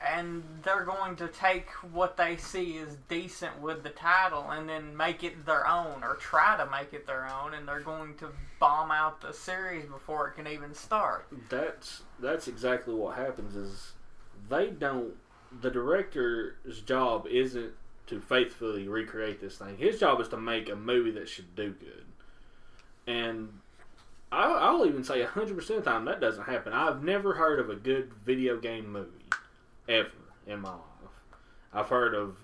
[SPEAKER 6] And they're going to take what they see is decent with the title and then make it their own, or try to make it their own, and they're going to bomb out the series before it can even start.
[SPEAKER 5] That's exactly what happens. Is the director's job isn't to faithfully recreate this thing. His job is to make a movie that should do good. And I'll even say 100% of the time that doesn't happen. I've never heard of a good video game movie ever in my life. I've heard of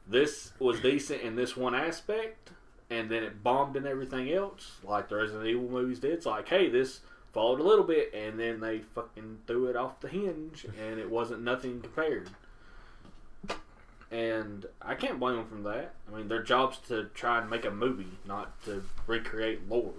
[SPEAKER 5] this was decent in this one aspect, and then it bombed in everything else, like the Resident Evil movies did. It's like, hey, this followed a little bit, and then they fucking threw it off the hinge, and it wasn't nothing compared. And I can't blame them for that. I mean, their job's to try and make a movie, not to recreate lore.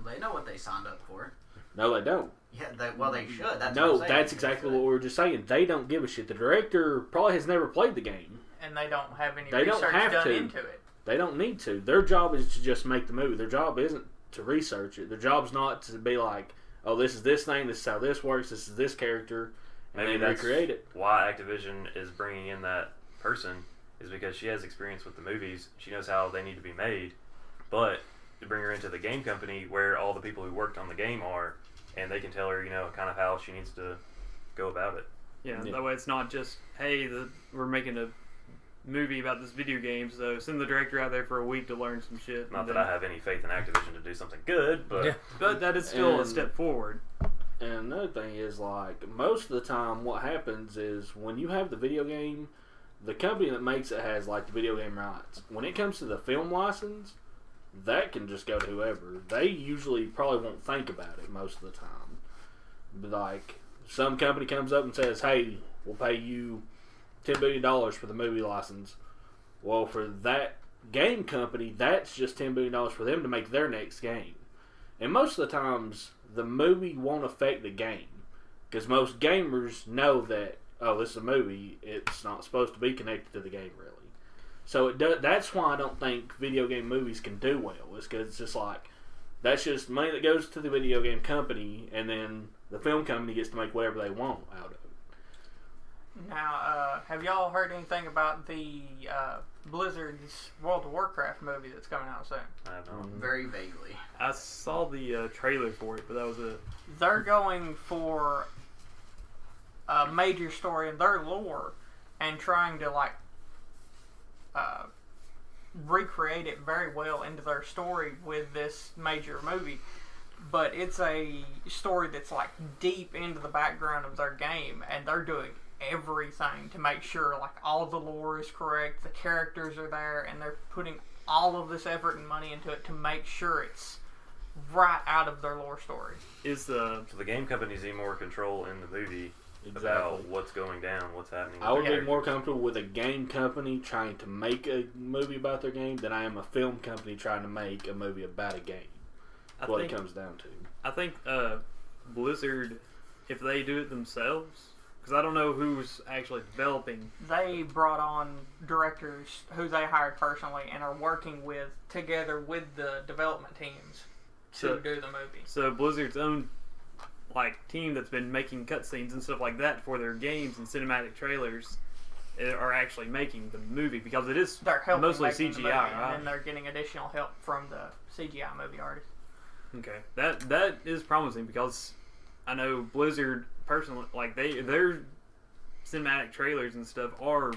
[SPEAKER 3] They know what they signed up for.
[SPEAKER 5] No, they don't.
[SPEAKER 3] Yeah, they should. That's
[SPEAKER 5] No,
[SPEAKER 3] what I'm saying.
[SPEAKER 5] that's exactly what we were just saying. They don't give a shit. The director probably has never played the game.
[SPEAKER 6] And they don't have any
[SPEAKER 5] They don't
[SPEAKER 6] research
[SPEAKER 5] have
[SPEAKER 6] done
[SPEAKER 5] to.
[SPEAKER 6] into it.
[SPEAKER 5] They don't need to. Their job is to just make the movie. Their job isn't to research it. Their job's not to be like, oh, this is this thing, this is how this works, this is this character, and
[SPEAKER 2] Maybe
[SPEAKER 5] then
[SPEAKER 2] that's
[SPEAKER 5] recreate it.
[SPEAKER 2] why Activision is bringing in that person, is because she has experience with the movies. She knows how they need to be made. But to bring her into the game company where all the people who worked on the game are, and they can tell her, kind of how she needs to go about it.
[SPEAKER 1] Yeah,
[SPEAKER 5] Yeah.
[SPEAKER 1] that way it's not just, hey, we're making a movie about this video game, so send the director out there for a week to learn some shit.
[SPEAKER 2] Not
[SPEAKER 1] and
[SPEAKER 2] that
[SPEAKER 1] then-
[SPEAKER 2] I have any faith in Activision to do something good, but
[SPEAKER 4] Yeah.
[SPEAKER 1] But that is still a
[SPEAKER 5] And-
[SPEAKER 1] step forward.
[SPEAKER 5] And another thing is, like, most of the time what happens is when you have the video game, the company that makes it has, like, the video game rights. When it comes to the film license, that can just go to whoever. They usually probably won't think about it most of the time. But, like, some company comes up and says, hey, we'll pay you $10 billion for the movie license. Well, for that game company, that's just $10 billion for them to make their next game. And most of the times, the movie won't affect the game. Because most gamers know that, oh, this is a movie, it's not supposed to be connected to the game, really. So that's why I don't think video game movies can do well. Is because it's just like, that's just money that goes to the video game company, and then the film company gets to make whatever they want out of it.
[SPEAKER 6] Now, have y'all heard anything about the Blizzard's World of Warcraft movie that's coming out soon?
[SPEAKER 2] I have not.
[SPEAKER 3] Very vaguely.
[SPEAKER 1] I saw the trailer for it, but that was it.
[SPEAKER 6] They're going for a major story in their lore and trying to like recreate it very well into their story with this major movie. But it's a story that's like deep into the background of their game, and they're doing everything to make sure like all the lore is correct, the characters are there, and they're putting all of this effort and money into it to make sure it's right out of their lore story.
[SPEAKER 2] So the game companies need more control in the movie about what's going down, what's happening.
[SPEAKER 5] I would be more comfortable with a game company trying to make a movie about their game than I am a film company trying to make a movie about a game. That's what it comes down to.
[SPEAKER 1] I think Blizzard, if they do it themselves, because I don't know who's actually developing.
[SPEAKER 6] They brought on directors who they hired personally and are working with together with the development teams to do the movie.
[SPEAKER 1] So Blizzard's own team that's been making cutscenes and stuff like that for their games and cinematic trailers are actually making the movie, because it is mostly CGI,
[SPEAKER 6] the movie,
[SPEAKER 1] right?
[SPEAKER 6] and then they're getting additional help from the CGI movie artists.
[SPEAKER 1] Okay, that is promising, because I know Blizzard personally, their cinematic trailers and stuff are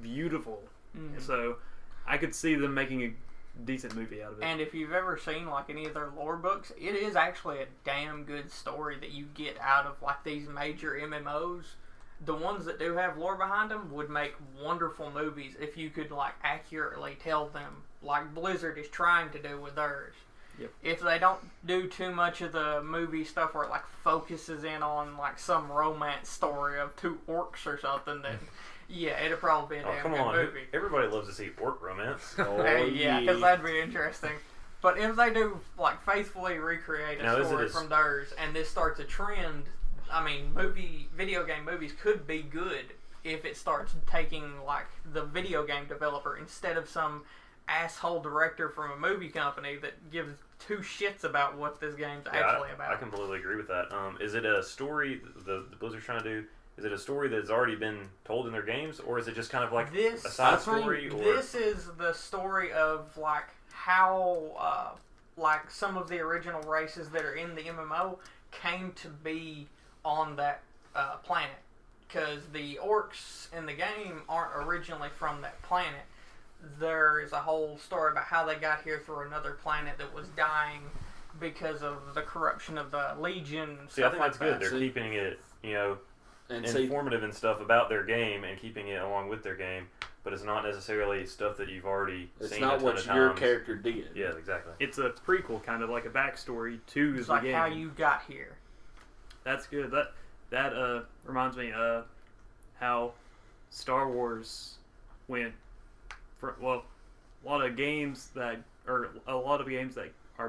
[SPEAKER 1] beautiful.
[SPEAKER 6] Mm-hmm.
[SPEAKER 1] So I could see them making a decent movie out of it.
[SPEAKER 6] And if you've ever seen any of their lore books, it is actually a damn good story that you get out of these major MMOs. The ones that do have lore behind them would make wonderful movies if you could accurately tell them, like Blizzard is trying to do with theirs.
[SPEAKER 1] Yep.
[SPEAKER 6] If they don't do too much of the movie stuff where it focuses in on some romance story of two orcs or something, then yeah, it'd probably be a damn good movie.
[SPEAKER 2] Everybody loves to see orc romance.
[SPEAKER 6] Yeah, because that'd be interesting. But if they do faithfully recreate a story from theirs, and this starts a trend, I mean, video game movies could be good if it starts taking the video game developer instead of some asshole director from a movie company that gives two shits about what this game's actually about.
[SPEAKER 2] I completely agree with that. Is it a story the Blizzard's trying to do? Is it a story that's already been told in their games, or is it just kind of a side story?
[SPEAKER 6] This is the story of how some of the original races that are in the MMO came to be on that planet, because the orcs in the game aren't originally from that planet. There is a whole story about how they got here through another planet that was dying because of the corruption of the Legion.
[SPEAKER 2] See, I think that's good. They're keeping it,
[SPEAKER 5] and
[SPEAKER 2] informative and stuff about their game and keeping it along with their game, but it's not necessarily stuff that you've already seen.
[SPEAKER 5] It's not what your character did.
[SPEAKER 2] Yeah, exactly.
[SPEAKER 1] It's a prequel, kind of like a backstory to the game.
[SPEAKER 6] How you got here.
[SPEAKER 1] That's good. That reminds me how Star Wars went. A lot of games that are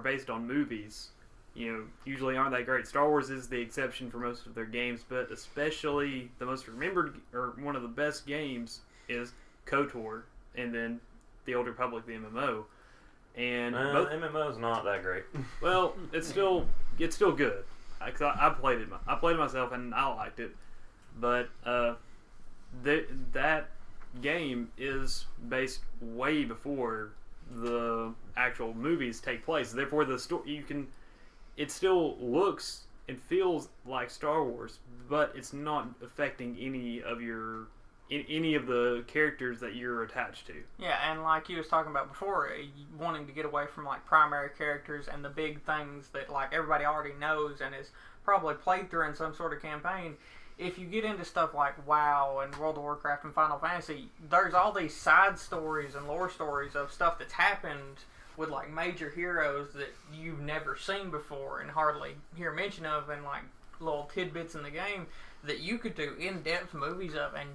[SPEAKER 1] based on movies, usually aren't that great. Star Wars is the exception for most of their games, but especially the most remembered, or one of the best games, is KOTOR, and then the Old Republic, the MMO. And
[SPEAKER 2] MMO's not that great.
[SPEAKER 1] Well, it's still good. I played it. I played it myself, and I liked it. But that game is based way before the actual movies take place. Therefore, the story it still looks and feels like Star Wars, but it's not affecting any of the characters that you're attached to.
[SPEAKER 6] Yeah, and like you was talking about before, wanting to get away from primary characters and the big things that everybody already knows and is probably played through in some sort of campaign. If you get into stuff like WoW and World of Warcraft and Final Fantasy, there's all these side stories and lore stories of stuff that's happened with major heroes that you've never seen before and hardly hear mention of, and little tidbits in the game that you could do in-depth movies of and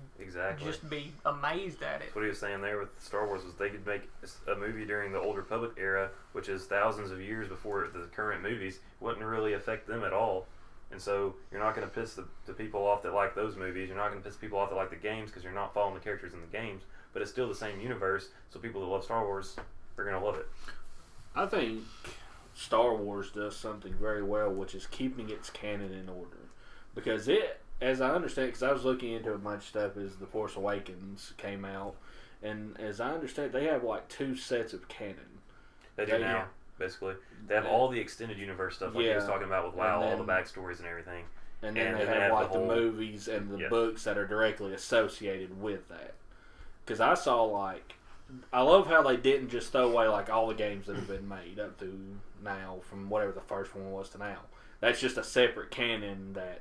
[SPEAKER 6] just be amazed at it.
[SPEAKER 2] That's what he was saying there with Star Wars, was they could make a movie during the Old Republic era, which is thousands of years before the current movies, wouldn't really affect them at all. And so you're not going to piss the people off that like those movies. You're not going to piss people off that like the games, because you're not following the characters in the games. But it's still the same universe, so people that love Star Wars are going to love it.
[SPEAKER 5] I think Star Wars does something very well, which is keeping its canon in order. Because as I understand, because I was looking into a bunch of stuff as The Force Awakens came out, and as I understand, they have like 2 sets of canon.
[SPEAKER 2] They do now, basically. They have all the extended universe stuff like he was talking about with WoW, all the backstories and everything.
[SPEAKER 5] And then they have like the movies and the books that are directly associated with that. Because I saw like, I love how they didn't just throw away like all the games that have been made up to now, from whatever the first one was to now. That's just a separate canon that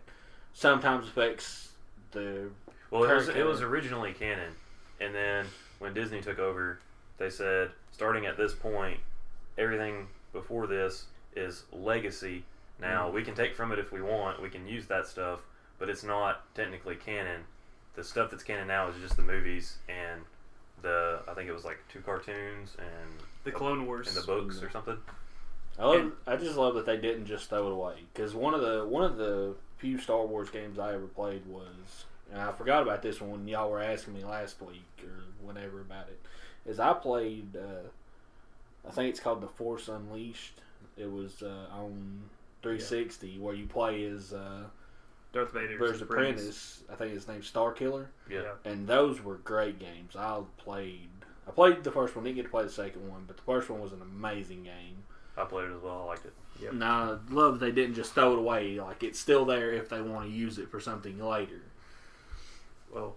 [SPEAKER 5] sometimes affects the.
[SPEAKER 2] Well, it was originally canon, and then when Disney took over, they said starting at this point, everything before this is legacy. Now we can take from it if we want. We can use that stuff, but it's not technically canon. The stuff that's canon now is just the movies and I think it was like 2 cartoons and
[SPEAKER 1] the Clone Wars
[SPEAKER 2] and the books or something.
[SPEAKER 5] I just love that they didn't just throw it away, because one of the few Star Wars games I ever played was, and I forgot about this one when y'all were asking me last week or whenever about it, is I played I think it's called The Force Unleashed. It was on 360 where you play as
[SPEAKER 1] Darth Vader's
[SPEAKER 5] apprentice. I think his name's Starkiller.
[SPEAKER 2] Yeah.
[SPEAKER 5] And those were great games. I played the first one, didn't get to play the second one, but the first one was an amazing game.
[SPEAKER 2] I played it as well. I liked it.
[SPEAKER 1] Yep.
[SPEAKER 5] And I love that they didn't just throw it away. Like, it's still there if they want to use it for something later.
[SPEAKER 1] Well,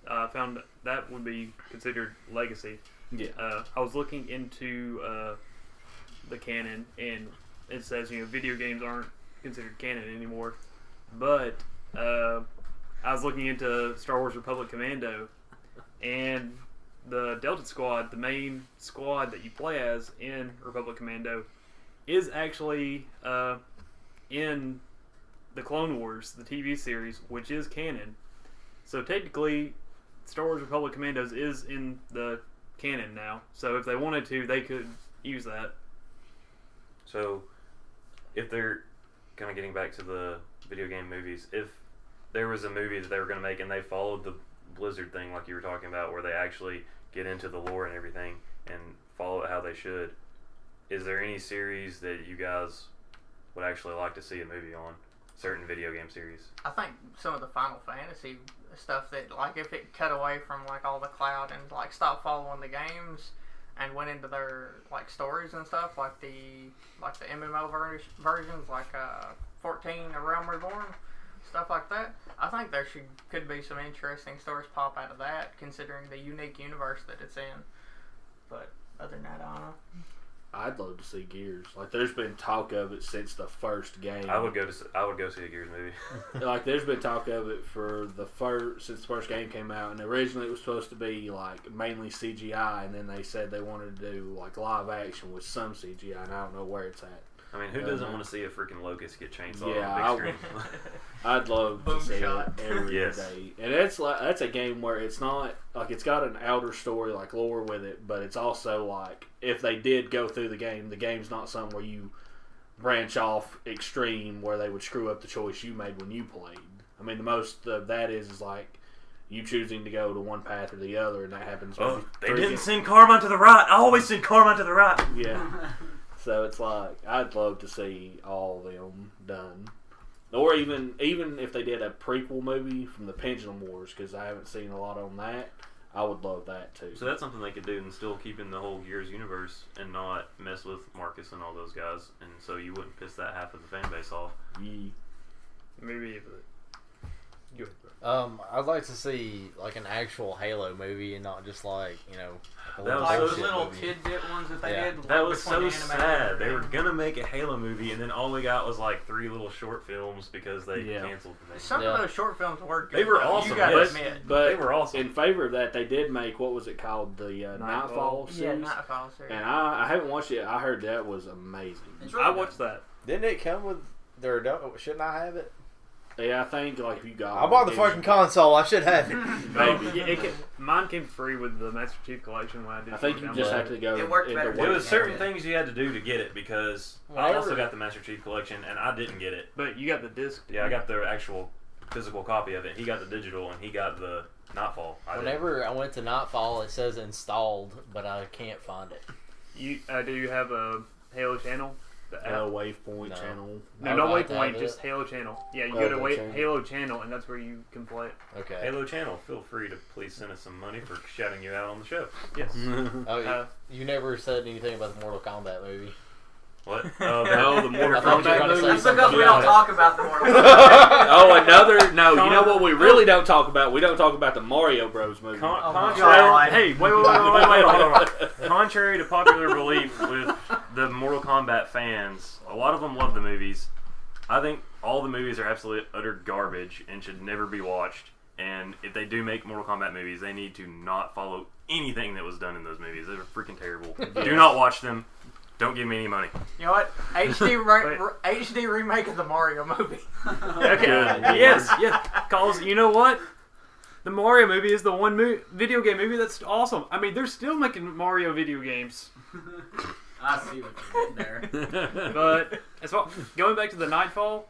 [SPEAKER 1] I found that would be considered legacy.
[SPEAKER 5] Yeah.
[SPEAKER 1] I was looking into the canon, and it says, video games aren't considered canon anymore. But I was looking into Star Wars Republic Commando, and the Delta Squad, the main squad that you play as in Republic Commando, is actually in the Clone Wars, the TV series, which is canon. So technically, Star Wars Republic Commandos is in the canon now. So if they wanted to, they could use that.
[SPEAKER 2] So, if they're kind of getting back to the video game movies, if there was a movie that they were going to make and they followed the Blizzard thing like you were talking about, where they actually get into the lore and everything and follow it how they should, is there any series that you guys would actually like to see a movie on? Certain video game series?
[SPEAKER 6] I think some of the Final Fantasy stuff that, like, if it cut away from, like, all the cloud and, like, stopped following the games and went into their, like, stories and stuff, like the MMO versions, like 14, A Realm Reborn, stuff like that. I think there could be some interesting stories pop out of that, considering the unique universe that it's in. But other than that, I don't know.
[SPEAKER 5] I'd love to see Gears. Like, there's been talk of it since the first game.
[SPEAKER 2] I would go see a Gears movie.
[SPEAKER 5] Like, there's been talk of it since the first game came out, and originally it was supposed to be like mainly CGI, and then they said they wanted to do like live action with some CGI, and I don't know where it's at.
[SPEAKER 2] I mean, who doesn't want to see a freaking locust get chainsawed
[SPEAKER 5] Yeah,
[SPEAKER 2] on a big screen?
[SPEAKER 5] I'd love
[SPEAKER 6] Boom
[SPEAKER 5] to see
[SPEAKER 6] shot.
[SPEAKER 5] it every
[SPEAKER 2] Yes.
[SPEAKER 5] day. And that's a game where it's not like, it's got an outer story like lore with it, but it's also like, if they did go through the game's not something where you branch off extreme where they would screw up the choice you made when you played. I mean, the most of that is like you choosing to go to one path or the other, and that happens.
[SPEAKER 2] Oh, they
[SPEAKER 5] three
[SPEAKER 2] didn't
[SPEAKER 5] games.
[SPEAKER 2] send Carmine to the right. I always send Carmine to the right.
[SPEAKER 5] Yeah. So it's like, I'd love to see all of them done. Or even if they did a prequel movie from the Pendulum Wars, because I haven't seen a lot on that, I would love that too.
[SPEAKER 2] So that's something they could do and still keep in the whole Gears universe and not mess with Marcus and all those guys, and so you wouldn't piss that half of the fan base off.
[SPEAKER 5] Yeah.
[SPEAKER 1] Maybe.
[SPEAKER 4] I'd like to see like an actual Halo movie and not just like a
[SPEAKER 2] That was
[SPEAKER 6] Like
[SPEAKER 2] so
[SPEAKER 6] the
[SPEAKER 2] shit
[SPEAKER 6] little
[SPEAKER 4] movie.
[SPEAKER 6] tidbit ones that they
[SPEAKER 4] Yeah.
[SPEAKER 6] did.
[SPEAKER 2] That
[SPEAKER 6] like,
[SPEAKER 2] was
[SPEAKER 6] between
[SPEAKER 2] so
[SPEAKER 6] the animated
[SPEAKER 2] sad.
[SPEAKER 6] and
[SPEAKER 2] They were
[SPEAKER 6] everything.
[SPEAKER 2] gonna make a Halo movie, and then all we got was like 3 little short films because they canceled the thing.
[SPEAKER 6] Some
[SPEAKER 4] Yeah.
[SPEAKER 6] of those short films were good.
[SPEAKER 2] They were
[SPEAKER 6] though.
[SPEAKER 2] awesome,
[SPEAKER 6] You gotta
[SPEAKER 2] yes.
[SPEAKER 6] admit.
[SPEAKER 5] But
[SPEAKER 2] They were awesome.
[SPEAKER 5] in favor of that, they did make, what was it called, the Nightfall
[SPEAKER 6] Yeah,
[SPEAKER 5] series.
[SPEAKER 6] Nightfall series.
[SPEAKER 5] And I haven't watched it. I heard that was amazing.
[SPEAKER 3] It's
[SPEAKER 1] I
[SPEAKER 3] really
[SPEAKER 1] watched that.
[SPEAKER 4] Didn't it come with their adult? Shouldn't I have it?
[SPEAKER 5] Yeah, I think like if you got.
[SPEAKER 4] I bought the fucking console. I should have it.
[SPEAKER 1] Maybe. Mine came free with the Master Chief Collection when I did.
[SPEAKER 5] I think you just have to go.
[SPEAKER 3] It worked
[SPEAKER 5] into
[SPEAKER 3] better.
[SPEAKER 5] what
[SPEAKER 2] There was
[SPEAKER 5] you
[SPEAKER 2] certain
[SPEAKER 5] had.
[SPEAKER 2] things you had to do to get it because I
[SPEAKER 4] Whenever-
[SPEAKER 2] also got the Master Chief Collection and I didn't get it.
[SPEAKER 1] But you got the disc.
[SPEAKER 2] Yeah, I got the actual physical copy of it. He got the digital and he got the Nightfall. I didn't.
[SPEAKER 4] Whenever I went to Nightfall, it says installed, but I can't find it.
[SPEAKER 1] Do you have a Halo channel? The
[SPEAKER 5] Halo Waypoint
[SPEAKER 4] No.
[SPEAKER 5] channel.
[SPEAKER 1] No,
[SPEAKER 4] I
[SPEAKER 1] not
[SPEAKER 4] would like to
[SPEAKER 1] Waypoint,
[SPEAKER 4] have it.
[SPEAKER 1] just Halo Channel. Yeah, you
[SPEAKER 5] Oh,
[SPEAKER 1] go to
[SPEAKER 5] the channel.
[SPEAKER 1] Halo Channel, and that's where you can play it.
[SPEAKER 4] Okay.
[SPEAKER 2] Halo Channel, feel free to please send us some money for shouting you out on the show.
[SPEAKER 1] Yes.
[SPEAKER 4] Oh, you never said anything about the Mortal Kombat movie.
[SPEAKER 2] What?
[SPEAKER 5] No, the Mortal
[SPEAKER 4] I thought you were
[SPEAKER 5] Kombat
[SPEAKER 4] gonna say
[SPEAKER 5] movie.
[SPEAKER 3] That's because we
[SPEAKER 4] about
[SPEAKER 3] don't
[SPEAKER 4] it.
[SPEAKER 3] talk about the Mortal Kombat.
[SPEAKER 5] Oh, another. No, you know what we really don't talk about? We don't talk about the Mario Bros. movie.
[SPEAKER 3] God.
[SPEAKER 1] Hey, wait, hold on.
[SPEAKER 2] Contrary to popular belief with the Mortal Kombat fans, a lot of them love the movies. I think all the movies are absolute utter garbage and should never be watched. And if they do make Mortal Kombat movies, they need to not follow anything that was done in those movies. They're freaking terrible. Do not watch them. Don't give me any money.
[SPEAKER 6] You know what? HD remake of the Mario movie.
[SPEAKER 1] Okay.
[SPEAKER 5] Good.
[SPEAKER 1] Yes. Cause you know what? The Mario movie is the one video game movie that's awesome. I mean, they're still making Mario video games.
[SPEAKER 3] I see what you're getting there.
[SPEAKER 1] But as well, going back to the Nightfall.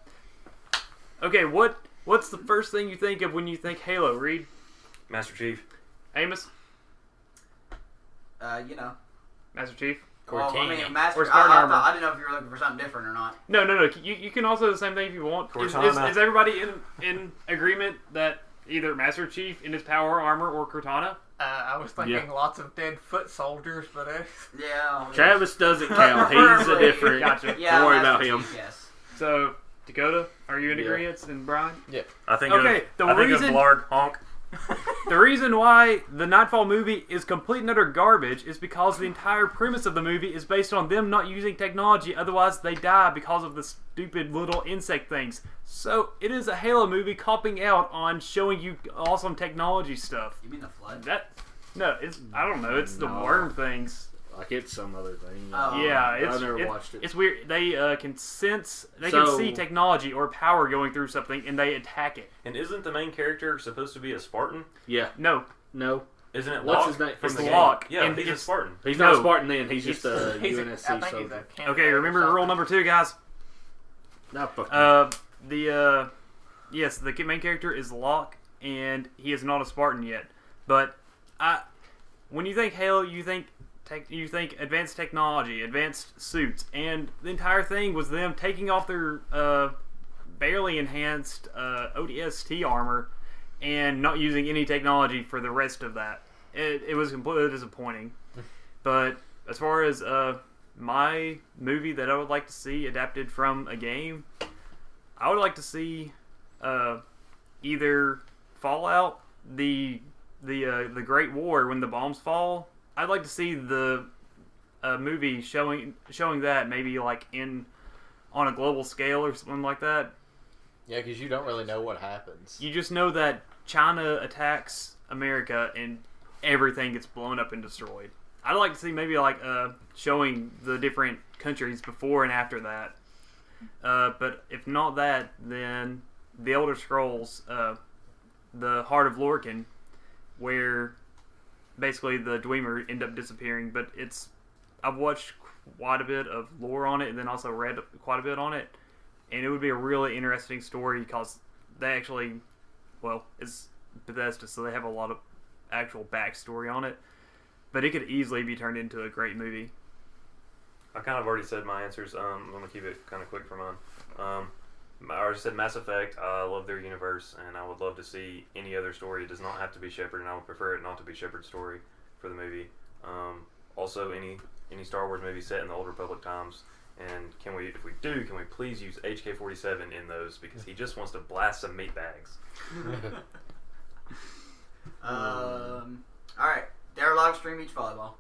[SPEAKER 1] Okay, what's the first thing you think of when you think Halo? Reed,
[SPEAKER 2] Master Chief.
[SPEAKER 1] Amos,
[SPEAKER 3] You know.
[SPEAKER 1] Master Chief.
[SPEAKER 3] Well, I
[SPEAKER 4] Cortana.
[SPEAKER 3] mean, Master.
[SPEAKER 1] Or Spartan Armor.
[SPEAKER 3] I didn't know if you were looking for something different or not.
[SPEAKER 1] No. You can also do the same thing if you want. Is
[SPEAKER 2] Cortana.
[SPEAKER 1] everybody in agreement that either Master Chief in his power armor or Cortana?
[SPEAKER 6] I was thinking lots of dead foot soldiers, but
[SPEAKER 3] Yeah.
[SPEAKER 5] Travis doesn't count. He's a different.
[SPEAKER 1] Gotcha.
[SPEAKER 3] Yeah.
[SPEAKER 5] Don't worry
[SPEAKER 3] Master
[SPEAKER 5] about him.
[SPEAKER 3] Chief, yes.
[SPEAKER 1] So Dakota, are you in
[SPEAKER 5] Yeah.
[SPEAKER 1] agreement? And Brian?
[SPEAKER 2] I think
[SPEAKER 1] Okay, the
[SPEAKER 2] I think
[SPEAKER 1] reason-
[SPEAKER 2] of Blarg Honk.
[SPEAKER 1] The reason why the Nightfall movie is complete and utter garbage is because the entire premise of the movie is based on them not using technology, otherwise they die because of the stupid little insect things. So it is a Halo movie copping out on showing you awesome technology stuff.
[SPEAKER 3] You mean the flood?
[SPEAKER 1] I don't know, it's the
[SPEAKER 5] No.
[SPEAKER 1] worm things.
[SPEAKER 5] Like it's some other thing.
[SPEAKER 3] Oh.
[SPEAKER 1] Yeah,
[SPEAKER 5] I've never watched it.
[SPEAKER 1] It's weird. They can sense, they
[SPEAKER 5] So-
[SPEAKER 1] can see technology or power going through something, and they attack it.
[SPEAKER 2] And isn't the main character supposed to be a Spartan?
[SPEAKER 5] Yeah.
[SPEAKER 1] No,
[SPEAKER 5] No.
[SPEAKER 2] Isn't it
[SPEAKER 5] What's
[SPEAKER 2] Locke
[SPEAKER 5] his name?
[SPEAKER 2] from
[SPEAKER 1] It's
[SPEAKER 2] the game?
[SPEAKER 1] Locke,
[SPEAKER 2] Yeah,
[SPEAKER 1] and
[SPEAKER 2] he's a
[SPEAKER 1] it's-
[SPEAKER 2] Spartan.
[SPEAKER 5] He's not a
[SPEAKER 1] No.
[SPEAKER 5] Spartan then. He's just a
[SPEAKER 6] he's
[SPEAKER 5] UNSC
[SPEAKER 6] I think he's a
[SPEAKER 5] soldier.
[SPEAKER 6] candidate
[SPEAKER 1] okay.
[SPEAKER 6] or
[SPEAKER 1] Remember
[SPEAKER 6] something.
[SPEAKER 1] rule number 2, guys.
[SPEAKER 5] Nah, fuck you.
[SPEAKER 1] Yes, the main character is Locke, and he is not a Spartan yet. But when you think Halo, you think advanced technology, advanced suits, and the entire thing was them taking off their barely enhanced ODST armor and not using any technology for the rest of that. It was completely disappointing. But as far as my movie that I would like to see adapted from a game, I would like to see either Fallout, the Great War when the bombs fall. I'd like to see the movie showing that maybe like on a global scale or something like that.
[SPEAKER 4] Yeah, because you don't really know what happens.
[SPEAKER 1] You just know that China attacks America and everything gets blown up and destroyed. I'd like to see maybe like showing the different countries before and after that. But if not that, then the Elder Scrolls, the Heart of Lorcan, where basically the Dwemer end up disappearing. But I've watched quite a bit of lore on it and then also read quite a bit on it. And it would be a really interesting story because they actually, well, it's Bethesda, so they have a lot of actual backstory on it. But it could easily be turned into a great movie.
[SPEAKER 2] I kind of already said my answers. I'm going to keep it kind of quick for mine. I already said Mass Effect. I love their universe, and I would love to see any other story. It does not have to be Shepard, and I would prefer it not to be Shepard's story for the movie. Also, any Star Wars movie set in the Old Republic times. And if we do, can we please use HK-47 in those because he just wants to blast some meat bags.
[SPEAKER 3] All right. Dare Live Stream Beach Volleyball.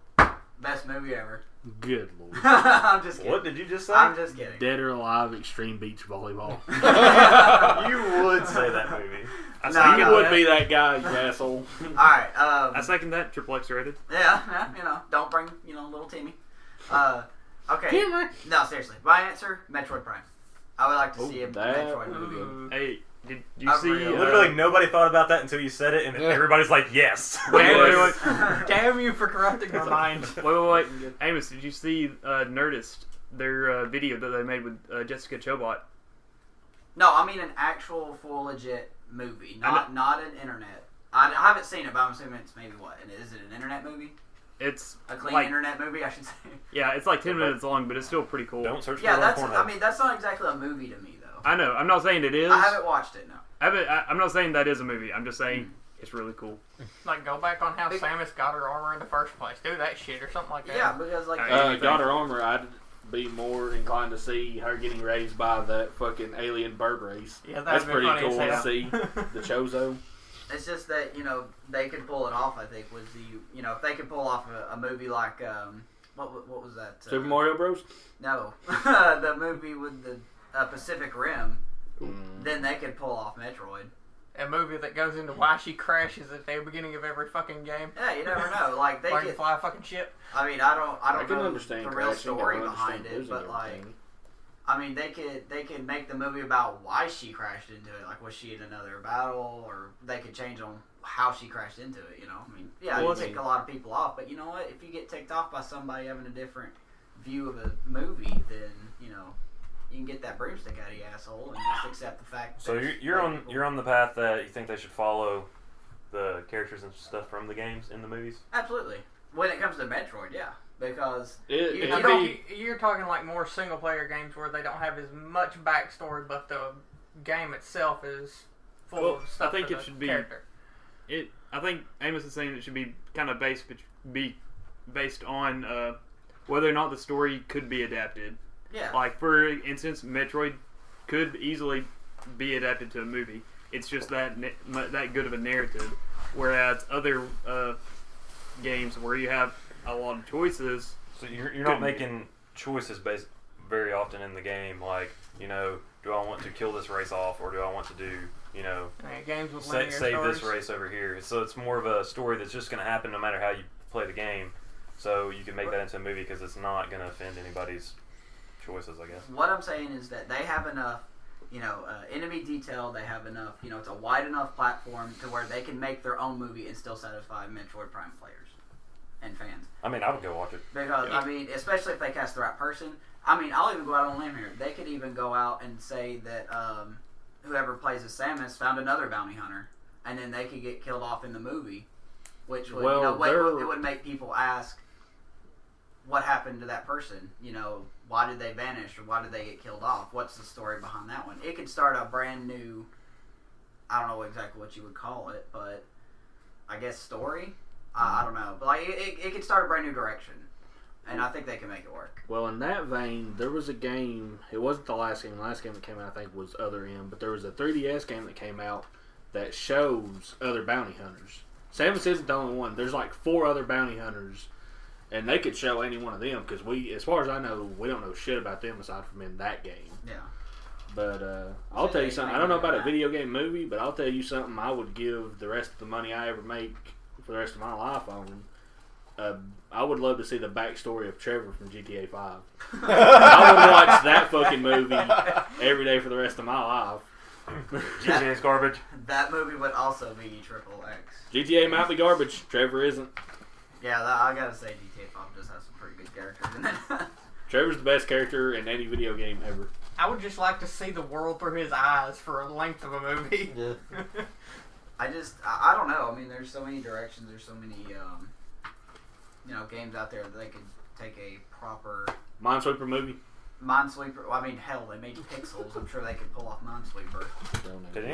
[SPEAKER 3] Best movie ever.
[SPEAKER 5] Good lord.
[SPEAKER 3] I'm just kidding.
[SPEAKER 2] What did you just say?
[SPEAKER 3] I'm just kidding.
[SPEAKER 5] Dead or Alive Extreme Beach Volleyball.
[SPEAKER 2] You would say that movie.
[SPEAKER 1] I
[SPEAKER 3] No,
[SPEAKER 1] second
[SPEAKER 3] no,
[SPEAKER 5] You would
[SPEAKER 1] that.
[SPEAKER 5] be that guy, you asshole.
[SPEAKER 3] All right.
[SPEAKER 1] I second that. Triple X rated.
[SPEAKER 3] Yeah, don't bring, little Timmy. Okay. No, seriously. My answer, Metroid Prime. I would like to see a
[SPEAKER 5] that
[SPEAKER 3] Metroid
[SPEAKER 5] would be
[SPEAKER 3] movie.
[SPEAKER 1] Hey, did you
[SPEAKER 3] I'm
[SPEAKER 1] see?
[SPEAKER 3] real.
[SPEAKER 2] Literally nobody thought about that until you said it, and everybody's like, yes.
[SPEAKER 1] Wait.
[SPEAKER 6] Damn you for corrupting my mind.
[SPEAKER 1] Wait. Amos, did you see Nerdist? Their video that they made with Jessica Chobot.
[SPEAKER 3] No, I mean an actual full legit movie, not an internet. I haven't seen it, but I'm assuming it's maybe what? Is it an internet movie?
[SPEAKER 1] It's
[SPEAKER 3] A clean
[SPEAKER 1] like,
[SPEAKER 3] internet movie, I should say.
[SPEAKER 1] yeah, it's like 10 minutes long, but it's still pretty cool.
[SPEAKER 2] Don't search
[SPEAKER 3] Yeah,
[SPEAKER 2] for
[SPEAKER 3] that's.
[SPEAKER 2] Pornhub.
[SPEAKER 3] I mean, that's not exactly a movie to me, though.
[SPEAKER 1] I know. I'm not saying it is.
[SPEAKER 3] I haven't watched it. No.
[SPEAKER 1] I'm not saying that is a movie. I'm just saying it's really cool.
[SPEAKER 6] Like, go back on how Samus got her armor in the first place. Do that shit or something like that.
[SPEAKER 3] Yeah, because like.
[SPEAKER 5] Got her armor. I'd be more inclined to see her getting raised by that fucking alien bird race.
[SPEAKER 6] Yeah,
[SPEAKER 5] That's
[SPEAKER 6] that'd be
[SPEAKER 5] pretty
[SPEAKER 6] funny
[SPEAKER 5] cool
[SPEAKER 6] as
[SPEAKER 5] to
[SPEAKER 6] hell.
[SPEAKER 5] see. The Chozo.
[SPEAKER 3] It's just that, they could pull it off, I think, was if they could pull off a movie like, what was that?
[SPEAKER 5] Super Mario Bros.
[SPEAKER 3] No. The movie with the Pacific Rim,
[SPEAKER 5] Mm.
[SPEAKER 3] then they could pull off Metroid.
[SPEAKER 6] A movie that goes into why she crashes at the beginning of every fucking game.
[SPEAKER 3] Yeah, you never know. Like, they
[SPEAKER 6] Why you
[SPEAKER 3] could,
[SPEAKER 6] fly a fucking ship.
[SPEAKER 3] I mean, I don't
[SPEAKER 5] can
[SPEAKER 3] know
[SPEAKER 5] understand
[SPEAKER 3] the real
[SPEAKER 5] crashing,
[SPEAKER 3] story
[SPEAKER 5] I
[SPEAKER 3] behind
[SPEAKER 5] understand
[SPEAKER 3] it,
[SPEAKER 5] losing
[SPEAKER 3] but like,
[SPEAKER 5] everything.
[SPEAKER 3] I mean, they could make the movie about why she crashed into it. Like, was she in another battle, or they could change on how she crashed into it. I mean, yeah,
[SPEAKER 1] Well,
[SPEAKER 3] it tick a lot of people off, but you know what? If you get ticked off by somebody having a different view of a movie, then you can get that broomstick out of your asshole and just accept the fact.
[SPEAKER 2] So
[SPEAKER 3] that
[SPEAKER 2] you're on the path that you think they should follow the characters and stuff from the games in the movies.
[SPEAKER 3] Absolutely. When it comes to Metroid, yeah, because
[SPEAKER 6] You're talking like more single player games where they don't have as much backstory, but the game itself is full of stuff.
[SPEAKER 1] I think
[SPEAKER 6] for
[SPEAKER 1] it
[SPEAKER 6] the
[SPEAKER 1] should be.
[SPEAKER 6] character.
[SPEAKER 1] I think Amos is saying it should be kind of based on whether or not the story could be adapted.
[SPEAKER 3] yeah,
[SPEAKER 1] Like, for instance, Metroid could easily be adapted to a movie. It's just that good of a narrative. Whereas other games where you have a lot of choices.
[SPEAKER 2] So you're not making choices based very often in the game. Like, do I want to kill this race off, or do I want to do,
[SPEAKER 6] Games with linear
[SPEAKER 2] save
[SPEAKER 6] stories.
[SPEAKER 2] this race over here? So it's more of a story that's just going to happen no matter how you play the game. So you can make that into a movie because it's not going to offend anybody's choices, I guess.
[SPEAKER 3] what I'm saying is that they have enough, enemy detail. They have enough, it's a wide enough platform to where they can make their own movie and still satisfy Metroid Prime players and fans.
[SPEAKER 2] I mean, I would go watch it.
[SPEAKER 3] Because I mean, especially if they cast the right person. I mean, I'll even go out on a limb here. They could even go out and say that whoever plays as Samus found another bounty hunter, and then they could get killed off in the movie, which would it would make people ask, what happened to that person? Why did they vanish, or why did they get killed off? What's the story behind that one? It could start a brand new, I don't know exactly what you would call it, but I guess story. I don't know, but like it could start a brand new direction, and I think they can make it work.
[SPEAKER 5] Well, in that vein, there was a game. It wasn't the last game. The last game that came out, I think, was Other M. But there was a 3DS game that came out that shows other bounty hunters. Samus isn't the only one. There's like 4 other bounty hunters, and they could show any one of them because as far as I know, we don't know shit about them aside from in that game.
[SPEAKER 3] Yeah.
[SPEAKER 5] But I'll tell you something. I don't know about a video game movie, but I'll tell you something. I would give the rest of the money I ever make for the rest of my life on. I would love to see the backstory of Trevor from GTA 5. I would watch that fucking movie every day for the rest of my life.
[SPEAKER 2] GTA's garbage.
[SPEAKER 3] That movie would also be Triple X.
[SPEAKER 5] GTA might be garbage. Trevor isn't.
[SPEAKER 3] Yeah, I gotta say GTA 5 just has some pretty good characters in it.
[SPEAKER 5] Trevor's the best character in any video game ever.
[SPEAKER 6] I would just like to see the world through his eyes for a length of a movie.
[SPEAKER 4] Yeah.
[SPEAKER 3] I don't know. I mean, there's so many directions. There's so many, games out there that they could take a proper
[SPEAKER 5] Minesweeper movie.
[SPEAKER 3] Minesweeper. Well, I mean, hell, they made Pixels. I'm sure they could pull off Minesweeper.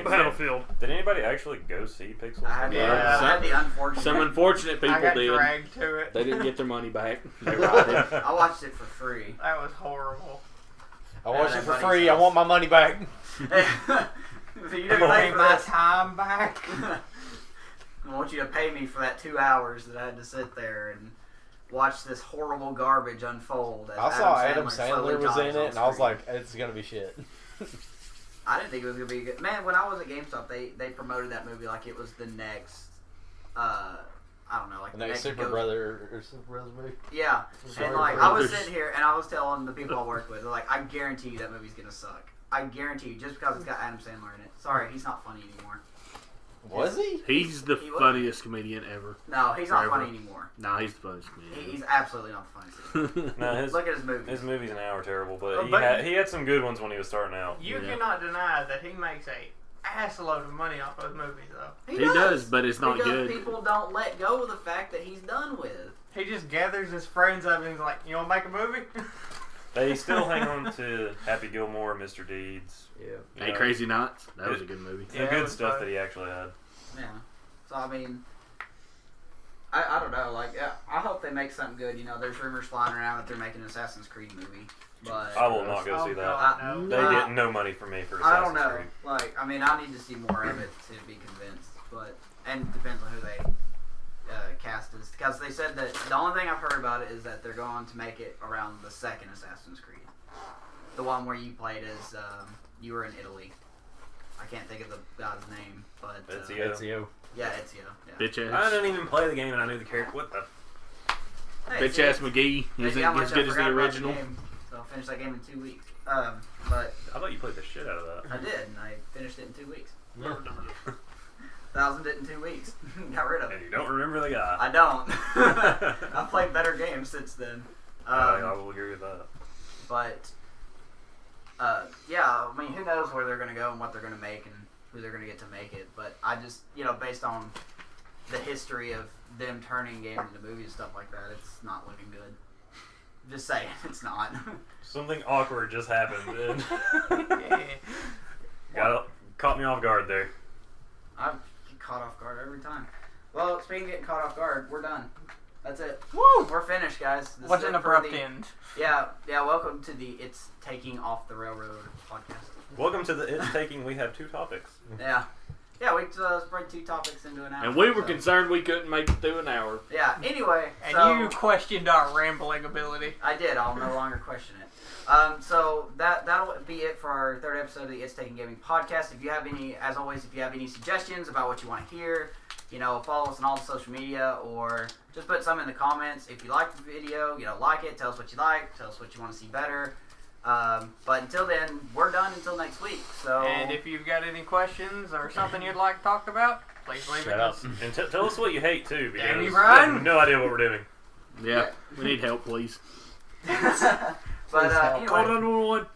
[SPEAKER 1] Battlefield.
[SPEAKER 2] Did anybody actually go see Pixels?
[SPEAKER 3] I had,
[SPEAKER 5] Yeah.
[SPEAKER 3] I had the unfortunate.
[SPEAKER 5] Some unfortunate people
[SPEAKER 6] I got
[SPEAKER 5] did.
[SPEAKER 6] dragged to it.
[SPEAKER 5] They didn't get their money back. They robbed it.
[SPEAKER 3] I watched it for free.
[SPEAKER 6] That was horrible.
[SPEAKER 4] I watched
[SPEAKER 3] Yeah,
[SPEAKER 4] it for
[SPEAKER 3] that
[SPEAKER 4] free.
[SPEAKER 3] buddy's
[SPEAKER 4] I want my money back.
[SPEAKER 3] So you didn't pay
[SPEAKER 6] Give
[SPEAKER 3] for
[SPEAKER 6] my
[SPEAKER 3] that.
[SPEAKER 6] time back.
[SPEAKER 3] I want you to pay me for that 2 hours that I had to sit there and watch this horrible garbage unfold. As
[SPEAKER 4] I saw Adam
[SPEAKER 3] slowly
[SPEAKER 4] Sandler was
[SPEAKER 3] dies
[SPEAKER 4] in
[SPEAKER 3] on
[SPEAKER 4] it, and I was
[SPEAKER 3] screen.
[SPEAKER 4] like, it's gonna be shit.
[SPEAKER 3] I didn't think it was gonna be good. Man, when I was at GameStop, they promoted that movie like it was the next. I don't know, like
[SPEAKER 4] The next Super
[SPEAKER 3] Ghost-
[SPEAKER 4] Brother or Super Brothers movie.
[SPEAKER 3] Yeah,
[SPEAKER 4] Sorry,
[SPEAKER 3] and like I was
[SPEAKER 5] brothers.
[SPEAKER 3] sitting here and I was telling the people I work with, they're like, I guarantee you that movie's gonna suck. I guarantee you, just because it's got Adam Sandler in it. Sorry, he's not funny anymore.
[SPEAKER 4] Was he?
[SPEAKER 5] He's the
[SPEAKER 3] He was.
[SPEAKER 5] funniest comedian ever.
[SPEAKER 3] No, he's not
[SPEAKER 5] Forever.
[SPEAKER 3] funny anymore.
[SPEAKER 5] Nah, he's the funniest comedian.
[SPEAKER 3] He's absolutely not the funniest.
[SPEAKER 2] No, his
[SPEAKER 3] Look at his movies.
[SPEAKER 2] his movies now are terrible, but
[SPEAKER 6] But-
[SPEAKER 2] he had some good ones when he was starting out.
[SPEAKER 6] You
[SPEAKER 5] Yeah.
[SPEAKER 6] cannot deny that he makes a assload of money off those movies, though.
[SPEAKER 5] He does, but it's not
[SPEAKER 3] because
[SPEAKER 5] good.
[SPEAKER 3] people don't let go of the fact that he's done with.
[SPEAKER 6] He just gathers his friends up and he's like, "You want to make a movie?"
[SPEAKER 2] They still hang on to Happy Gilmore, Mr. Deeds.
[SPEAKER 1] Yeah.
[SPEAKER 5] Hey, Crazy Nights. That was a good movie.
[SPEAKER 2] The
[SPEAKER 6] Yeah, it
[SPEAKER 2] good
[SPEAKER 6] was
[SPEAKER 2] stuff
[SPEAKER 6] fun.
[SPEAKER 2] that he actually had.
[SPEAKER 3] Yeah. So I mean, I don't know. Like, I hope they make something good. You know, there's rumors flying around that they're making an Assassin's Creed movie, but
[SPEAKER 2] I will not go
[SPEAKER 6] Oh,
[SPEAKER 2] see that.
[SPEAKER 6] God, no.
[SPEAKER 2] They get no money from me for
[SPEAKER 3] I
[SPEAKER 2] Assassin's
[SPEAKER 3] don't know.
[SPEAKER 2] Creed.
[SPEAKER 3] Like, I mean, I need to see more of it to be convinced. But and it depends on who they cast as, because they said that the only thing I've heard about it is that they're going to make it around the second Assassin's Creed, the one where you played as you were in Italy. I can't think of the guy's name, but
[SPEAKER 2] Ezio.
[SPEAKER 4] Ezio.
[SPEAKER 3] yeah, Ezio. Yeah.
[SPEAKER 5] Bitch
[SPEAKER 2] I
[SPEAKER 5] ass.
[SPEAKER 2] didn't even play the game and I knew the character. What the?
[SPEAKER 3] Hey,
[SPEAKER 5] Bitch
[SPEAKER 3] see,
[SPEAKER 5] ass McGee.
[SPEAKER 3] see
[SPEAKER 5] Isn't
[SPEAKER 3] how much
[SPEAKER 5] as
[SPEAKER 3] I
[SPEAKER 5] good as the
[SPEAKER 3] forgot about
[SPEAKER 5] original.
[SPEAKER 3] game. So I'll finish that game in 2 weeks. But
[SPEAKER 2] I thought you played the shit out of that.
[SPEAKER 3] I did, and I finished it in 2 weeks.
[SPEAKER 2] Yeah.
[SPEAKER 3] 1,000 it in 2 weeks. Got rid of
[SPEAKER 2] And
[SPEAKER 3] it.
[SPEAKER 2] you don't remember the guy.
[SPEAKER 3] I don't. I've played better games since then.
[SPEAKER 2] I will agree with that.
[SPEAKER 3] But yeah, I mean, who knows where they're going to go and what they're going to make and who they're going to get to make it. But I just, based on the history of them turning games into movies and stuff like that, it's not looking good. Just saying, it's not.
[SPEAKER 2] Something awkward just happened and
[SPEAKER 6] Yeah.
[SPEAKER 2] caught me off guard there.
[SPEAKER 3] I'm caught off guard every time. Well, speaking of getting caught off guard, we're done. That's it.
[SPEAKER 6] Woo!
[SPEAKER 3] We're finished, guys. This
[SPEAKER 6] What's
[SPEAKER 3] is
[SPEAKER 6] an
[SPEAKER 3] it for
[SPEAKER 6] abrupt
[SPEAKER 3] the-
[SPEAKER 6] end?
[SPEAKER 3] Yeah, welcome to the It's Taking Off the Railroad podcast.
[SPEAKER 2] Welcome to the It's Taking. We have 2 topics.
[SPEAKER 3] Yeah, we spread 2 topics into an hour.
[SPEAKER 5] And we were
[SPEAKER 3] so-
[SPEAKER 5] concerned we couldn't make it through an hour.
[SPEAKER 3] Yeah, anyway.
[SPEAKER 6] And
[SPEAKER 3] so,
[SPEAKER 6] you questioned our rambling ability.
[SPEAKER 3] I did. I'll no longer question it. So that'll be it for our 3rd episode of the It's Taking Gaming podcast. If you have any, as always, if you have any suggestions about what you want to hear, follow us on all the social media or just put some in the comments. If you like the video, like it, tell us what you like, tell us what you want to see better. But until then, we're done until next week. So
[SPEAKER 6] And if you've got any questions or something you'd like talked about, please leave
[SPEAKER 4] Shut
[SPEAKER 6] it.
[SPEAKER 4] up.
[SPEAKER 2] And tell us what you hate too, because
[SPEAKER 6] Danny
[SPEAKER 2] we
[SPEAKER 6] Bryan?
[SPEAKER 2] have no idea what we're doing.
[SPEAKER 5] Yeah, we need help, please.
[SPEAKER 3] but
[SPEAKER 1] Call
[SPEAKER 3] anyway,
[SPEAKER 1] 911.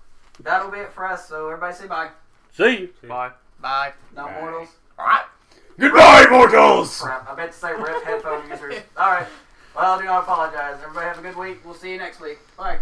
[SPEAKER 3] that'll be it for us. So everybody say bye.
[SPEAKER 5] See you.
[SPEAKER 1] Bye.
[SPEAKER 6] Bye.
[SPEAKER 3] No mortals.
[SPEAKER 6] Alright.
[SPEAKER 5] Goodbye, mortals!
[SPEAKER 3] Crap, I meant to say rip headphone users. Alright. Well, I do not apologize. Everybody have a good week. We'll see you next week. Bye.